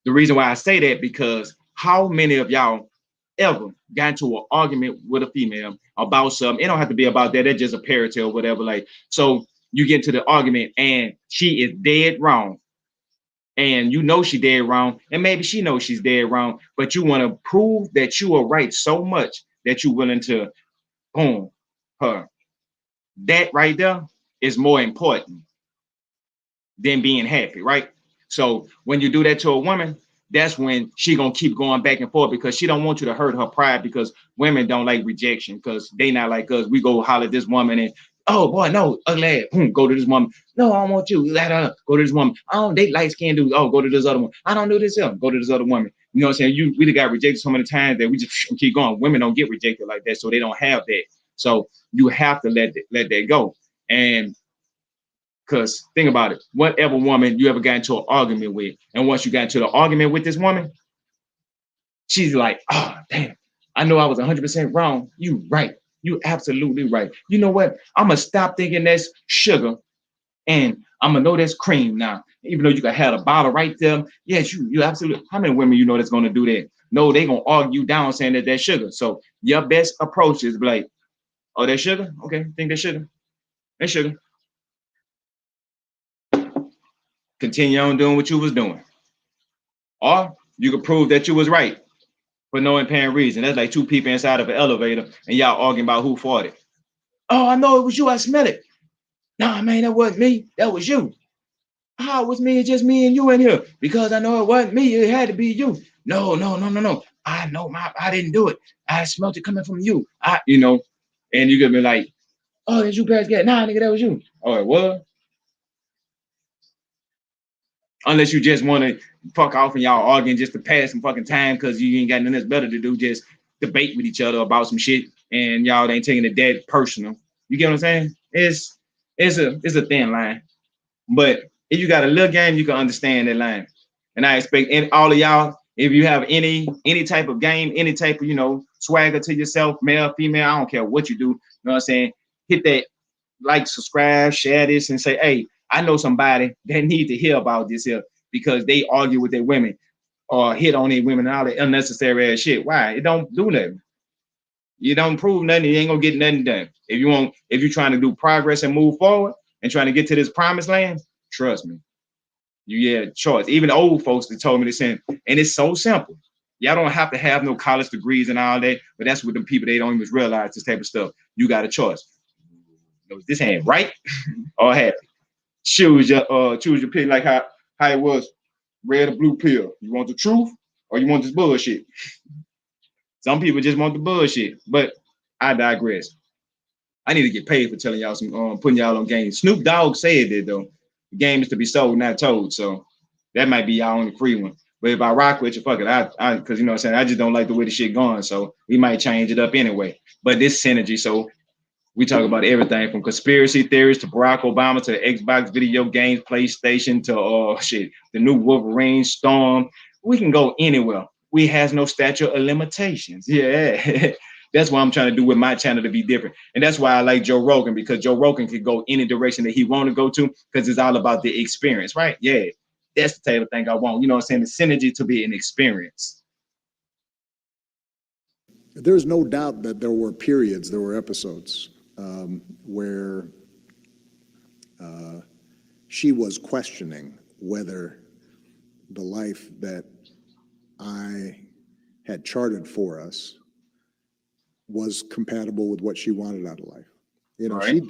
the reason why I say that, because how many of y'all ever got into an argument with a female about something? It don't have to be about that. It's just a parent tale or whatever. Like, so you get into the argument and she is dead wrong. And she dead wrong. And maybe she knows she's dead wrong, but you want to prove that you are right so much that you're willing to boom her. That right there is more important than being happy, right? So when you do that to a woman, that's when she gonna keep going back and forth, because she don't want you to hurt her pride, because women don't like rejection, because they not like us. We go holler at this woman and, "Oh boy, no, ugly ass." Go to this woman. "No, I don't want you." Go to this woman. "I don't date light skinned dudes." "Oh, go to this other one." "I don't do this here." Go to this other woman. You know what I'm saying? We got rejected so many times that we just keep going. Women don't get rejected like that, so they don't have that. So you have to let that go. And Because think about it. Whatever woman you ever got into an argument with, and once you got into the argument with this woman, she's like, oh, damn, I know I was 100% wrong. You right. You absolutely right. You know what? I'm going to stop thinking that's sugar, and I'm going to know that's cream now. Even though you could have a bottle right there. Yes, you absolutely. How many women you know that's going to do that? No, they're going to argue down saying that that's sugar. So your best approach is like, oh, that's sugar? Okay, think that's sugar. That's sugar. Continue on doing what you was doing. Or you could prove that you was right for no apparent reason. That's like two people inside of an elevator and y'all arguing about who farted. Oh, I know it was you. I smell it. Nah, man, that wasn't me. That was you. How it was me? It's just me and you in here. Because I know it wasn't me. It had to be you. No. I know I didn't do it. I smelled it coming from you. And you could be like, oh, that's you guys get. Nah, nigga, that was you. Oh, it was? Unless you just want to fuck off and y'all arguing just to pass some fucking time because you ain't got nothing else better to do, just debate with each other about some shit and y'all ain't taking it that personal. You get what I'm saying? It's a thin line. But if you got a little game, you can understand that line. And I expect all of y'all, if you have any type of game, any type of, swagger to yourself, male, female, I don't care what you do, you know what I'm saying? Hit that like, subscribe, share this, and say, hey, I know somebody that need to hear about this here because they argue with their women or hit on their women and all that unnecessary ass shit. Why? It don't do nothing. You don't prove nothing. You ain't gonna get nothing done. If you're trying to do progress and move forward and trying to get to this promised land, trust me, you had a choice. Even the old folks that told me this, and it's so simple. Y'all don't have to have no college degrees and all that, but that's what the people, they don't even realize this type of stuff. You got a choice. This hand right or happy. Choose your pill, like how it was, red or blue pill. You want the truth or you want this bullshit? Some people just want the bullshit, but I digress. I need to get paid for telling y'all some putting y'all on game. Snoop Dogg said that though. The game is to be sold, not told. So that might be y'all only free one. But if I rock with you, fuck it. I because you know what I'm saying, I just don't like the way the shit going. So we might change it up anyway. But this synergy, so we talk about everything from conspiracy theories to Barack Obama to Xbox video games, PlayStation to the new Wolverine, Storm. We can go anywhere. We has no statute of limitations. Yeah. That's what I'm trying to do with my channel to be different. And that's why I like Joe Rogan, because Joe Rogan can go any direction that he want to go to because it's all about the experience, right? Yeah. That's the type of thing I want. You know what I'm saying? The synergy to be an experience. There's no doubt that there were periods, there were episodes where she was questioning whether the life that I had charted for us was compatible with what she wanted out of life. Right.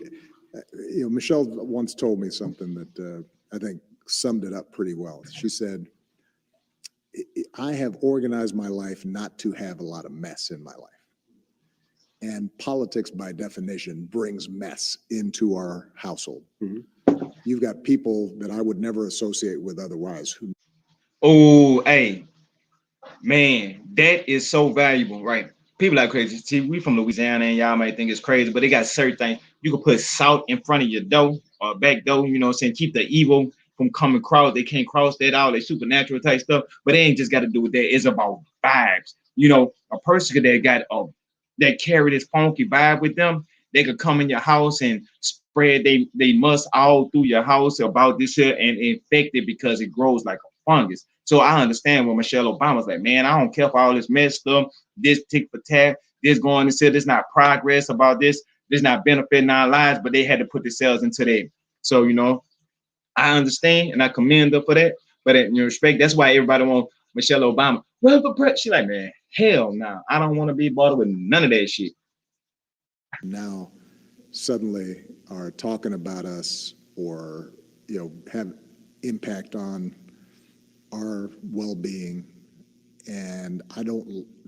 Michelle once told me something that I think summed it up pretty well. She said, I have organized my life not to have a lot of mess in my life. And politics, by definition, brings mess into our household. Mm-hmm. You've got people that I would never associate with otherwise. Oh, hey, man, that is so valuable, right? People are crazy. See, we from Louisiana, and y'all might think it's crazy, but they got certain things. You can put salt in front of your door or back door, you know what I'm saying? Keep the evil from coming across. They can't cross that out. They supernatural type stuff, but they ain't just got to do with that. It's about vibes. A person that carry this funky vibe with them, they could come in your house and spread they must all through your house about this shit and infect it because it grows like a fungus. So I understand when Michelle Obama's like, man, I don't care for all this mess stuff, this tick for tat, this going to say this not progress about this not benefiting our lives, but they had to put themselves into that. So, I understand and I commend her for that. But in respect, that's why everybody wants Michelle Obama. Well, she like, man, hell no, I don't want to be bothered with none of that shit. Now, suddenly are talking about us or, have impact on our well-being. And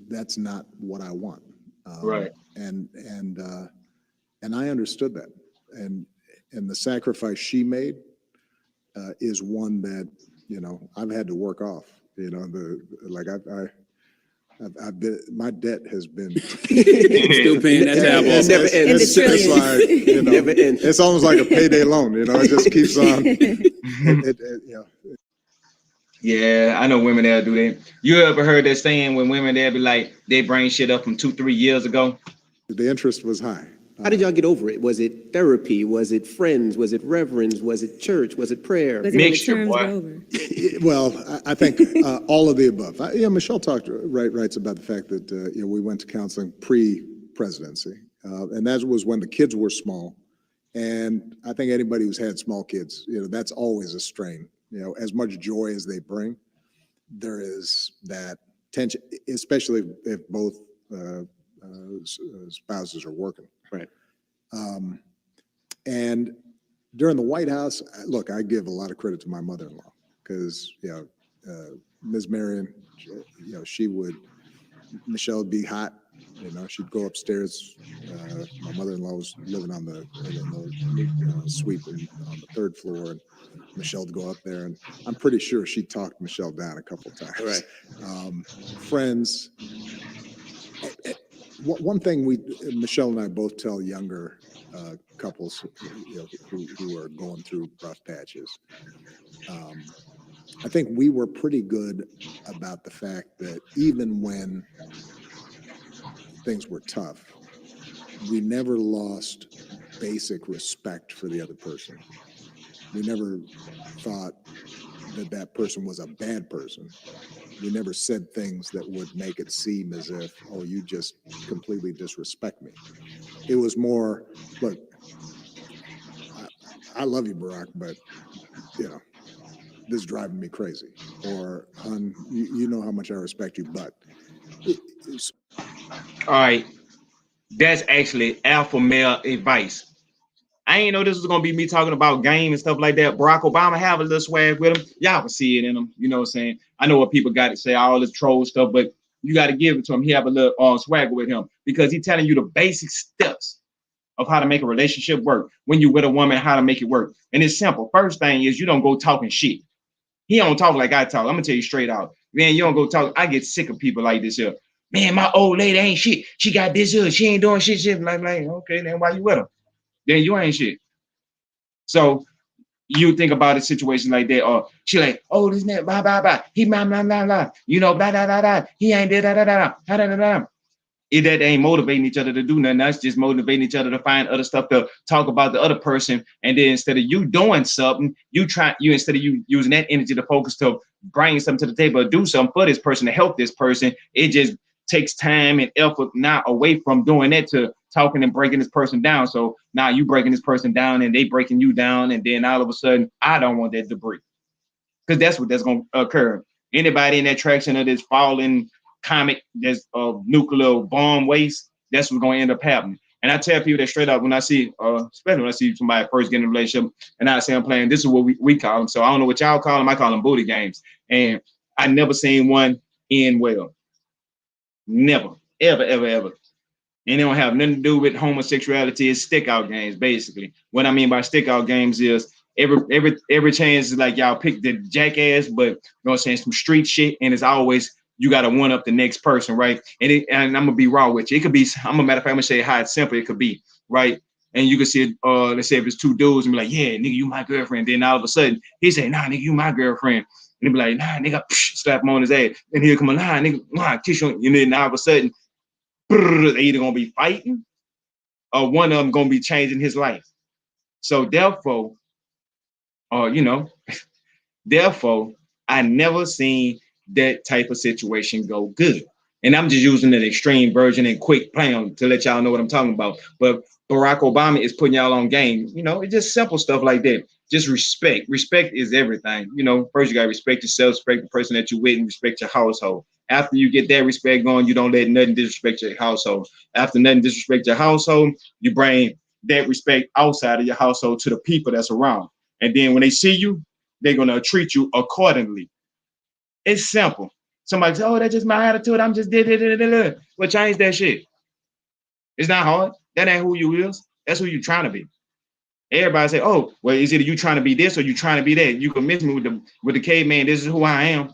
that's not what I want. Right. And I understood that. And the sacrifice she made is one that, I've had to work off. My debt has been. Still paying that tab It off. never ends. In the It's trillions. like, you know, Never ends. it's almost like a payday loan, you know, it just keeps on. You know, Yeah, I know women that'll do that. You ever heard that saying when women they'll be like, they bring shit up from 2-3 years ago? the interest was high. How did y'all get over it? Was it therapy? Was it friends? Was it reverends? Was it church? Was it prayer? Was it when the Mixture, terms boy. were over? Well, I think all of the above. Michelle writes about the fact that we went to counseling pre-presidency, and that was when the kids were small. And I think anybody who's had small kids, that's always a strain. As much joy as they bring, there is that tension, especially if both spouses are working. Right. And during the White House, look, I give a lot of credit to my mother-in-law because, Ms. Marion, Michelle would be hot. She'd go upstairs. My mother-in-law was living on the suite on the third floor, and Michelle would go up there, and I'm pretty sure she talked Michelle down a couple of times. Right. Friends. One thing Michelle and I both tell younger couples, who are going through rough patches. I think we were pretty good about the fact that even when things were tough, we never lost basic respect for the other person. We never thought that person was a bad person. We never said things that would make it seem as if, oh, you just completely disrespect me. It was more, look, I love you, Barack, but, this is driving me crazy. Or, hon, you know how much I respect you, but. All right. That's actually alpha male advice. I ain't know this was gonna be me talking about game and stuff like that. Barack Obama have a little swag with him. Y'all can see it in him. You know what I'm saying? I know what people got to say, all this troll stuff, but you got to give it to him. He have a little swag with him because he's telling you the basic steps of how to make a relationship work. When you with a woman, how to make it work. And it's simple. First thing is you don't go talking shit. He don't talk like I talk. I'm gonna tell you straight out. Man, you don't go talk. I get sick of people like this here. Man, my old lady ain't shit. She got this here. She ain't doing shit. Like, okay, then why you with her? Then you ain't shit. So you think about a situation like that, or she like, oh, this that, blah, blah, blah. He blah, blah, blah, blah. Blah, blah, blah, blah. He ain't did that, that. If that ain't motivating each other to do nothing, that's just motivating each other to find other stuff to talk about the other person. And then instead of you doing something, instead of you using that energy to focus to bring something to the table, or do something for this person, to help this person, it just takes time and effort now away from doing that to talking and breaking this person down. So now you breaking this person down and they breaking you down. And then all of a sudden, I don't want that debris. Because that's going to occur. Anybody in that traction of this falling comet, that's nuclear bomb waste, that's what's going to end up happening. And I tell people that straight up when I see, especially when I see somebody first getting in a relationship and I say I'm playing, this is what we call them. So I don't know what y'all call them. I call them booty games. And I never seen one end well. Never, ever, ever, ever. And they don't have nothing to do with homosexuality. It's stick out games, basically. What I mean by stick out games is every chance is like y'all pick the jackass, but you know what I'm saying, some street shit, and it's always you got to one up the next person, right? And I'm gonna be raw with you. It could be, I'm a matter of fact, I'm gonna say how it's simple it could be, right? And you can see it, let's say if it's two dudes and be like, yeah, nigga, you my girlfriend. Then all of a sudden he say, nah, nigga, you my girlfriend. And he be like, nah, nigga, slap him on his ass. And he'll come on, nah, nigga, kiss you. And then all of a sudden, they either gonna be fighting or one of them gonna be changing his life. So therefore, therefore, I never seen that type of situation go good. And I'm just using an extreme version and quick plan to let y'all know what I'm talking about. But Barack Obama is putting y'all on game. It's just simple stuff like that. Just respect. Respect is everything. First you gotta respect yourself, respect the person that you're with, and respect your household. After you get that respect going, you don't let nothing disrespect your household. After nothing disrespect your household, you bring that respect outside of your household to the people that's around. And then when they see you, they're gonna treat you accordingly. It's simple. Somebody says, oh, that's just my attitude. I'm just did. Well, change that shit. It's not hard. That ain't who you is. That's who you trying to be. Everybody say, oh, well, is either you trying to be this or you trying to be that. You can miss me with the caveman. This is who I am.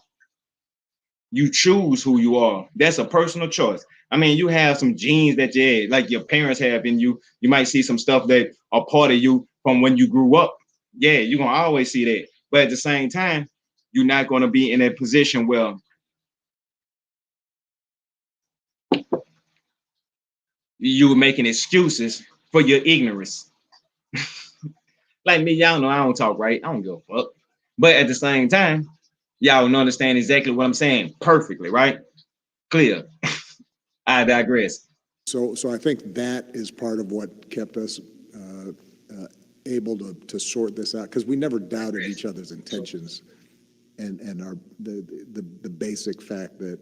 You choose who you are. That's a personal choice. I mean, you have some genes that like your parents have in you. You might see some stuff that are part of you from when you grew up. Yeah, you're gonna always see that. But at the same time, you're not gonna be in a position where you making excuses for your ignorance. Like me, y'all know I don't talk right. I don't give a fuck. But at the same time, y'all don't understand exactly what I'm saying perfectly, right? Clear. I digress. So I think that is part of what kept us able to sort this out, because we never doubted each other's intentions, and the basic fact that,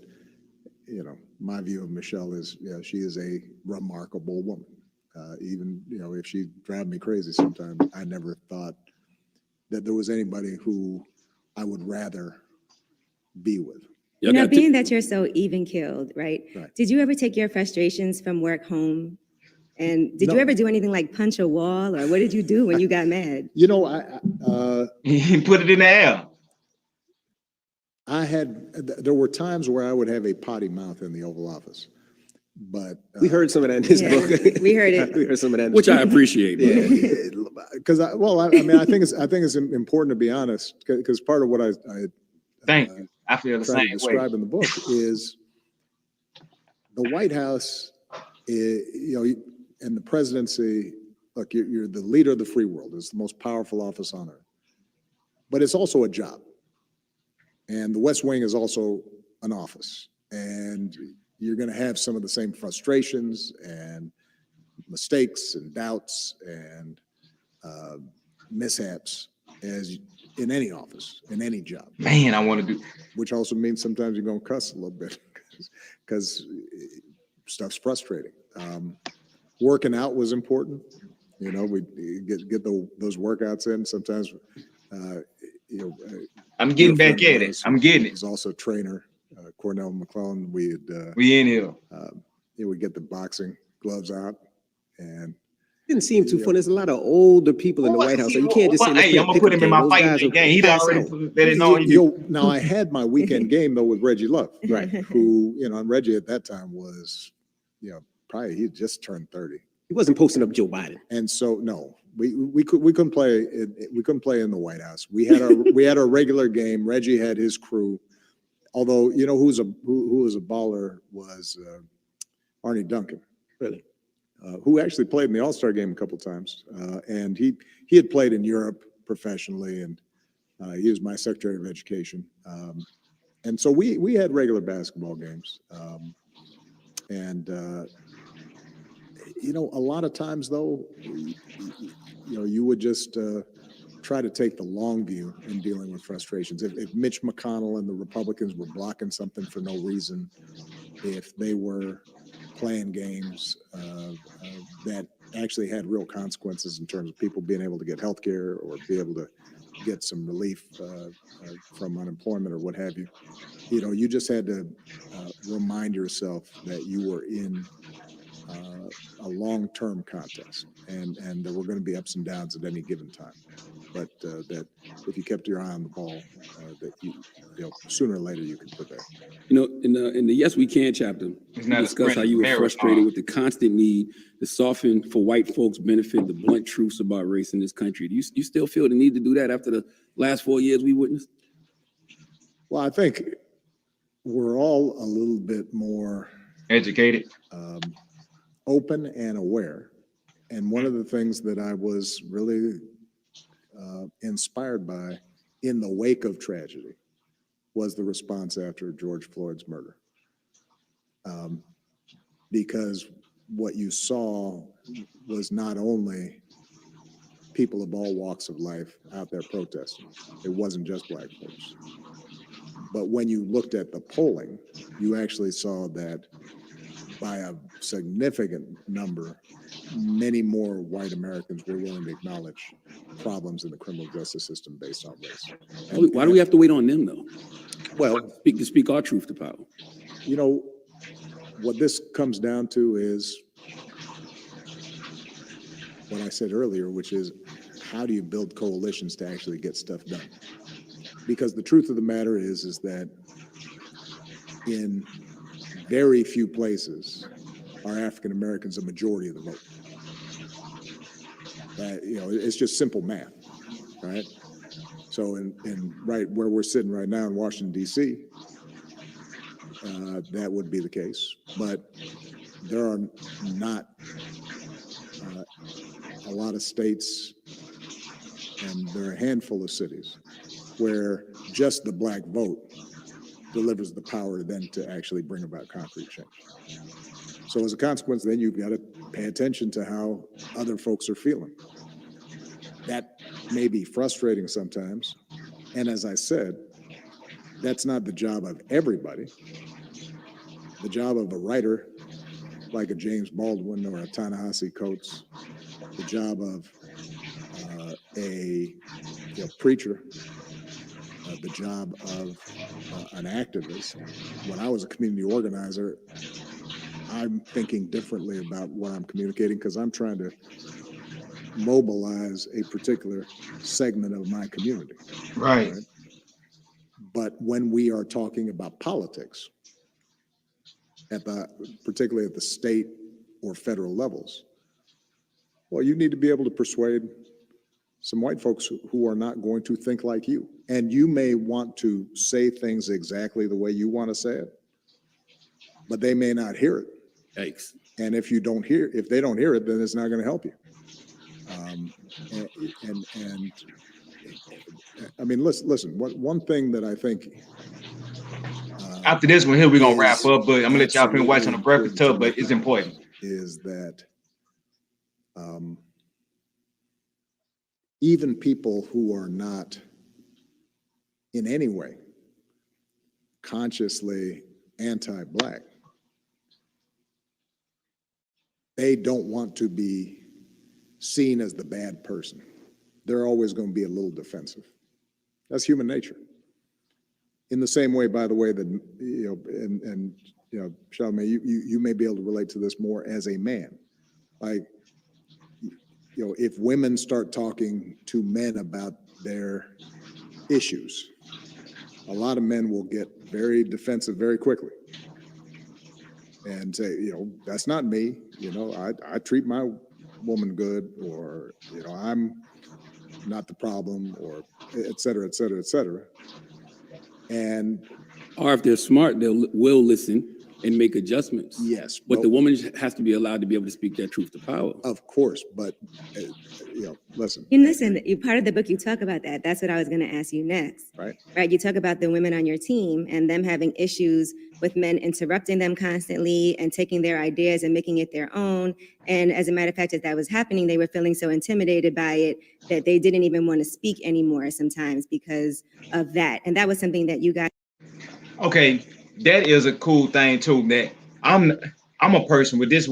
you know, my view of Michelle is, yeah, she is a remarkable woman. Even, you know, if she drive me crazy sometimes, I never thought that there was anybody who I would rather be with. You know, being that you're so even keeled, right? Right. Did you ever take your frustrations from work home? And did No. you ever do anything like punch a wall, or what did you do when you got mad? You know, He put it in the air. there were times where I would have a potty mouth in the Oval Office, but We heard some of that in his Yeah, book. we heard it. We heard some of that. Which I appreciate. Yeah. because I mean, I think it's important to be honest, because part of what I Thank you. I feel the try to same way. describe in the book is the White House, you know, and the presidency. Look, you're the leader of the free world. It's the most powerful office on earth, but it's also a job. And the West Wing is also an office, and you're going to have some of the same frustrations and mistakes and doubts and mishaps as in any office, in any job. Man, I want to do. Which also means sometimes you're going to cuss a little bit because stuff's frustrating. Working out was important. You know, we get those workouts in. Sometimes, you know, I'm getting back at it. I'm getting it. He's also a trainer, Cornell McClellan. We in here. You know, we get the boxing gloves out, and Didn't seem too fun. There's a lot of older people in the White House, so you can't just say, Hey, I'm gonna put him in my fighting game. He's already let it know. Now I had my weekend game though with Reggie Love, Right. who, you know, and Reggie at that time was, you know, probably he had just turned 30. He wasn't posting up Joe Biden. And so no, we couldn't play in the White House. We had our regular game. Reggie had his crew. Although, you know, who was a baller was Arnie Duncan, Really? who actually played in the All-Star game a couple times. And he had played in Europe professionally, and he was my Secretary of Education. And so we had regular basketball games. You know, a lot of times though, you know, you would just try to take the long view in dealing with frustrations. If Mitch McConnell and the Republicans were blocking something for no reason, if they were playing games that actually had real consequences in terms of people being able to get health care or be able to get some relief from unemployment or what have you, you know, you just had to remind yourself that you were in a long-term contest, and there were going to be ups and downs at any given time, but that if you kept your eye on the ball, that you know, sooner or later you could prevail. You know, in the Yes We Can chapter, you not a discuss how sprint, you were marathon. frustrated with the constant need to soften for white folks' benefit the blunt truths about race in this country. Do you still feel the need to do that after the last 4 years we witnessed? Well, I think we're all a little bit more Educated. open and aware. And one of the things that I was really inspired by in the wake of tragedy was the response after George Floyd's murder. Because what you saw was not only people of all walks of life out there protesting. It wasn't just black folks. But when you looked at the polling, you actually saw that by a significant number, many more white Americans were willing to acknowledge problems in the criminal justice system based on race. Why do we have to wait on them though? Well, to speak our truth to power? you know, what this comes down to is what I said earlier, which is how do you build coalitions to actually get stuff done? Because the truth of the matter is that in very few places are African Americans a majority of the vote. It's just simple math, right? So in right where we're sitting right now in Washington, D.C., that would be the case. But there are not a lot of states, and there are a handful of cities where just the black vote delivers the power then to actually bring about concrete change. So as a consequence, then you've got to pay attention to how other folks are feeling. That may be frustrating sometimes. And as I said, that's not the job of everybody. The job of a writer like a James Baldwin or a Ta-Nehisi Coates, the job of a preacher, the job of an activist. When I was a community organizer, I'm thinking differently about what I'm communicating because I'm trying to mobilize a particular segment of my community. Right. But when we are talking about politics, particularly at the state or federal levels, well, you need to be able to persuade some white folks who are not going to think like you. And you may want to say things exactly the way you want to say it, but they may not hear it. Yikes. And if they don't hear it, then it's not going to help you. And I mean, listen, one thing that I think after this one here, we're going to wrap up, but I'm going to let y'all finish watching the Breakfast Club, but it's important. Is that even people who are not in any way consciously anti-Black, they don't want to be seen as the bad person. They're always going to be a little defensive. That's human nature. In the same way, by the way, that, Charlamagne, you may be able to relate to this more as a man. Like, if women start talking to men about their issues, a lot of men will get very defensive very quickly and say, that's not me. I treat my woman good, or, I'm not the problem, or et cetera, et cetera, et cetera. Or if they're smart, will listen and make adjustments. Yes. But the woman has to be allowed to be able to speak that truth to power. Of course, but listen. And listen, you part of the book, you talk about that. That's what I was going to ask you next. Right. You talk about the women on your team and them having issues with men interrupting them constantly and taking their ideas and making it their own. And as a matter of fact, as that was happening, they were feeling so intimidated by it that they didn't even want to speak anymore sometimes because of that. And that was something that you guys. Okay, that is a cool thing too. That I'm a person with this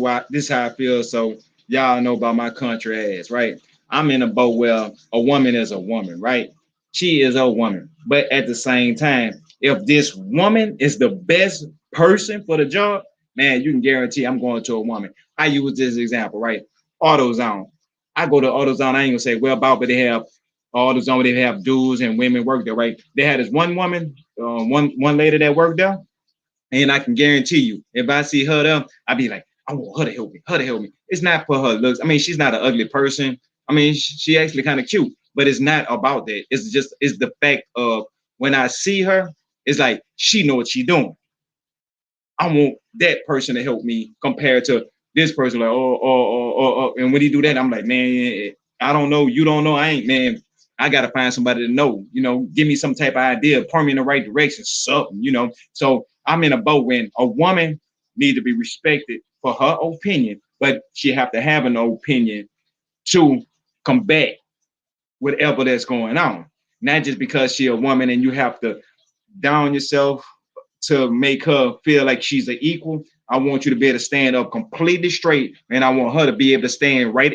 how I feel. So y'all know about my country ass, right? I'm in a boat where a woman is a woman, right? She is a woman, but at the same time, if this woman is the best person for the job, man, you can guarantee I'm going to a woman. I use this example, right? AutoZone. I go to AutoZone. I ain't gonna say well about, but they have AutoZone where they have dudes and women work there, right? They had this one woman, one lady that worked there, and I can guarantee you, if I see her there, I'd be like, I want her to help me. It's not for her looks. I mean, she's not an ugly person. I mean, she actually kind of cute, but it's not about that. It's the fact of when I see her, it's like she know what she's doing. I want that person to help me compared to this person. Like, and when he do that, I'm like, man, I don't know. You don't know. I gotta find somebody to know. Give me some type of idea, point me in the right direction, something. So I'm in a boat when a woman need to be respected for her opinion, but she have to have an opinion to combat whatever that's going on. Not just because she a woman and you have to down yourself to make her feel like she's an equal. I want you to be able to stand up completely straight, and I want her to be able to stand right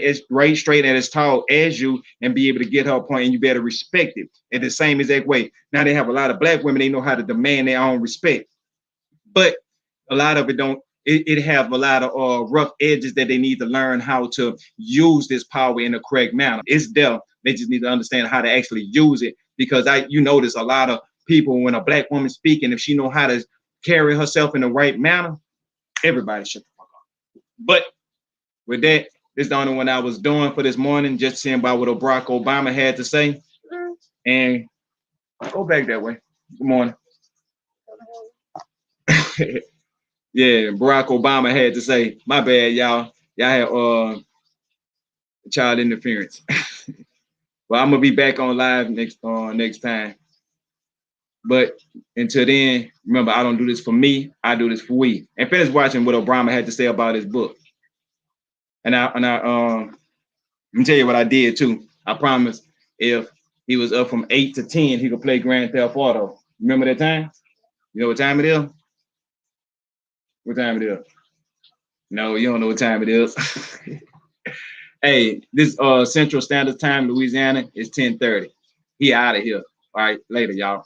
straight and as tall as you and be able to get her point, and you better respect it in the same exact way. Now they have a lot of Black women, they know how to demand their own respect, but a lot of it don't. It have a lot of rough edges that they need to learn how to use this power in the correct manner. It's there. They just need to understand how to actually use it, because you notice a lot of people when a Black woman speaking, if she know how to carry herself in the right manner, everybody shut the fuck up. But with that, this is the only one I was doing for this morning, just seeing about what Barack Obama had to say. And go back that way. Good morning. Yeah, Barack Obama had to say, my bad, y'all. Y'all had child interference. Well, I'm gonna be back on live next time. But until then, remember, I don't do this for me. I do this for we. And finish watching what Obama had to say about his book. And I let me tell you what I did too. I promise if he was up from 8 to 10, he could play Grand Theft Auto. Remember that time? You know what time it is? What time it is? No, you don't know what time it is. Hey, this Central Standard Time, Louisiana, is 10:30. He out of here. All right, later, y'all.